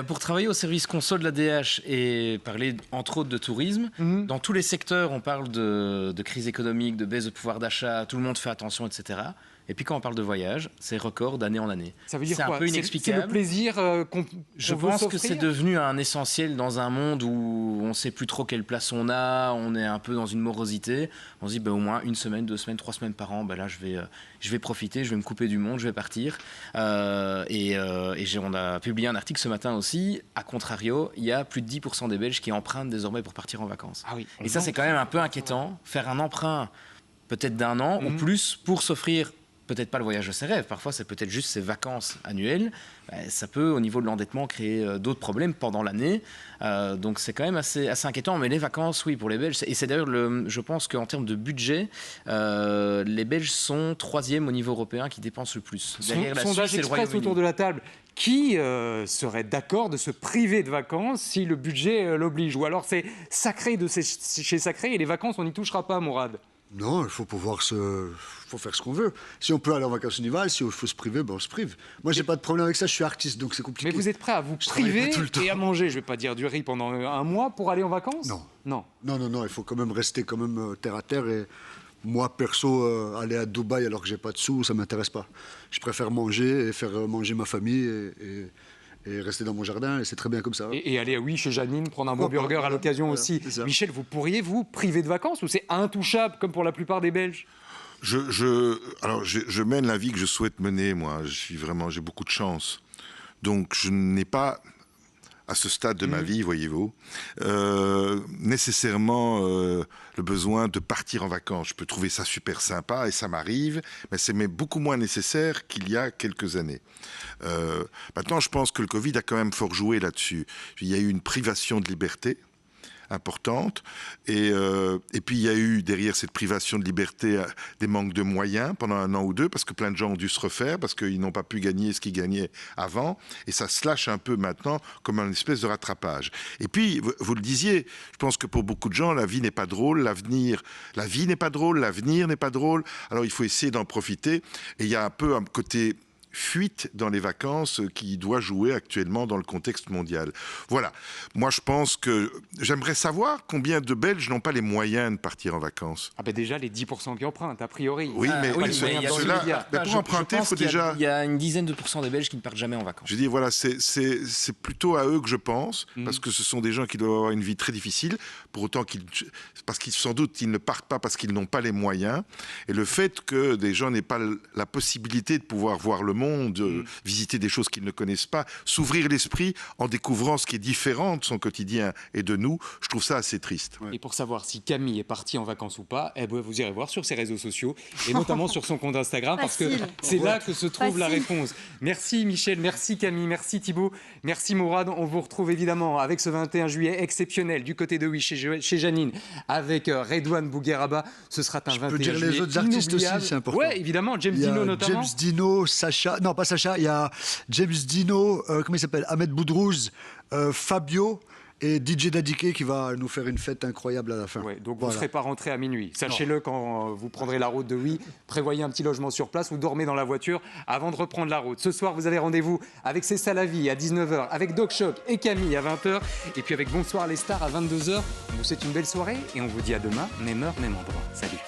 Pour travailler au service conso de l'ADH et parler entre autres de tourisme, dans tous les secteurs on parle de crise économique, de baisse de pouvoir d'achat, tout le monde fait attention, etc. Et puis quand on parle de voyage, c'est record d'année en année. Ça veut dire c'est quoi ? Un peu inexplicable. C'est le plaisir Je pense que c'est devenu un essentiel dans un monde où on ne sait plus trop quelle place on a, on est un peu dans une morosité. On se dit au moins 1 semaine, 2 semaines, 3 semaines par an, là je vais profiter, je vais me couper du monde, je vais partir. On a publié un article ce matin aussi. À contrario, il y a plus de 10% des Belges qui empruntent désormais pour partir en vacances. Ah oui, et ça c'est quand même un peu inquiétant. Faire un emprunt peut-être d'1 an ou plus pour s'offrir peut-être pas le voyage de ses rêves, parfois c'est peut-être juste ses vacances annuelles, ça peut au niveau de l'endettement créer d'autres problèmes pendant l'année, donc c'est quand même assez inquiétant, mais les vacances, oui, pour les Belges, et c'est d'ailleurs, je pense qu'en termes de budget, les Belges sont 3e au niveau européen qui dépensent le plus. Derrière la sondage Suisse et le express Royaume-Uni. autour de la table. Qui serait d'accord de se priver de vacances si le budget l'oblige? Ou alors c'est sacré de chez sacré et les vacances, on n'y touchera pas, Mourad? Non, il faut faut faire ce qu'on veut. Si on peut aller en vacances, on y va. Si il faut se priver, on se prive. Moi, j'ai pas de problème avec ça. Je suis artiste, donc c'est compliqué. Mais vous êtes prêt à vous priver et à manger, je vais pas dire du riz pendant un mois pour aller en vacances? Non. Non. Il faut quand même rester terre à terre. Et moi, perso, aller à Dubaï alors que j'ai pas de sous, ça m'intéresse pas. Je préfère manger et faire manger ma famille et rester dans mon jardin, et c'est très bien comme ça. Et aller, oui, chez Janine, prendre un bon burger à l'occasion aussi. Michel, vous pourriez vous priver de vacances ou c'est intouchable comme pour la plupart des Belges? Je mène la vie que je souhaite mener, moi. J'ai beaucoup de chance. Donc je n'ai pas, à ce stade de ma vie, voyez-vous, nécessairement le besoin de partir en vacances. Je peux trouver ça super sympa et ça m'arrive, mais c'est beaucoup moins nécessaire qu'il y a quelques années. Maintenant, je pense que le Covid a quand même fort joué là-dessus. Il y a eu une privation de liberté importante et puis il y a eu derrière cette privation de liberté des manques de moyens pendant 1 an ou 2 parce que plein de gens ont dû se refaire parce qu'ils n'ont pas pu gagner ce qu'ils gagnaient avant et ça se lâche un peu maintenant comme une espèce de rattrapage. Et puis vous le disiez, je pense que pour beaucoup de gens la vie n'est pas drôle, la vie n'est pas drôle, l'avenir n'est pas drôle, alors il faut essayer d'en profiter et il y a un peu un côté fuite dans les vacances qui doit jouer actuellement dans le contexte mondial. Voilà. Moi, je pense que j'aimerais savoir combien de Belges n'ont pas les moyens de partir en vacances. Ah ben déjà, les 10% qui empruntent, a priori. Oui, mais pour emprunter, il faut déjà... Il y a une dizaine de pourcents des Belges qui ne partent jamais en vacances. Je dis, voilà, c'est plutôt à eux que je pense, parce que ce sont des gens qui doivent avoir une vie très difficile, pour autant parce qu'ils sans doute, ils ne partent pas parce qu'ils n'ont pas les moyens. Et le fait que des gens n'aient pas la possibilité de pouvoir voir le monde, visiter des choses qu'ils ne connaissent pas, s'ouvrir l'esprit en découvrant ce qui est différent de son quotidien et de nous, je trouve ça assez triste. Et pour savoir si Camille est partie en vacances ou pas, vous irez voir sur ses réseaux sociaux et notamment sur son compte Instagram parce que c'est là que se trouve la réponse. Merci Michel, merci Camille, merci Thibaut, merci Mourad. On vous retrouve évidemment avec ce 21 juillet exceptionnel du côté de Oui chez Janine avec Redouane Bougueraba. Ce sera un 21 juillet. Je peux dire les autres artistes aussi, c'est important. Oui, évidemment, James Dino notamment. James Dino, Sacha. Non, pas Sacha, il y a James Dino, comment il s'appelle, Ahmed Boudrouz, Fabio et DJ Dadike qui va nous faire une fête incroyable à la fin. Ouais, donc vous ne serez pas rentré à minuit. Sachez-le, quand vous prendrez la route de Oui, prévoyez un petit logement sur place ou dormez dans la voiture avant de reprendre la route. Ce soir, vous avez rendez-vous avec C'est ça la vie à 19h, avec Doc Choc et Camille à 20h, et puis avec Bonsoir les stars à 22h. On vous souhaite une belle soirée et on vous dit à demain, même heure, même endroit. Salut.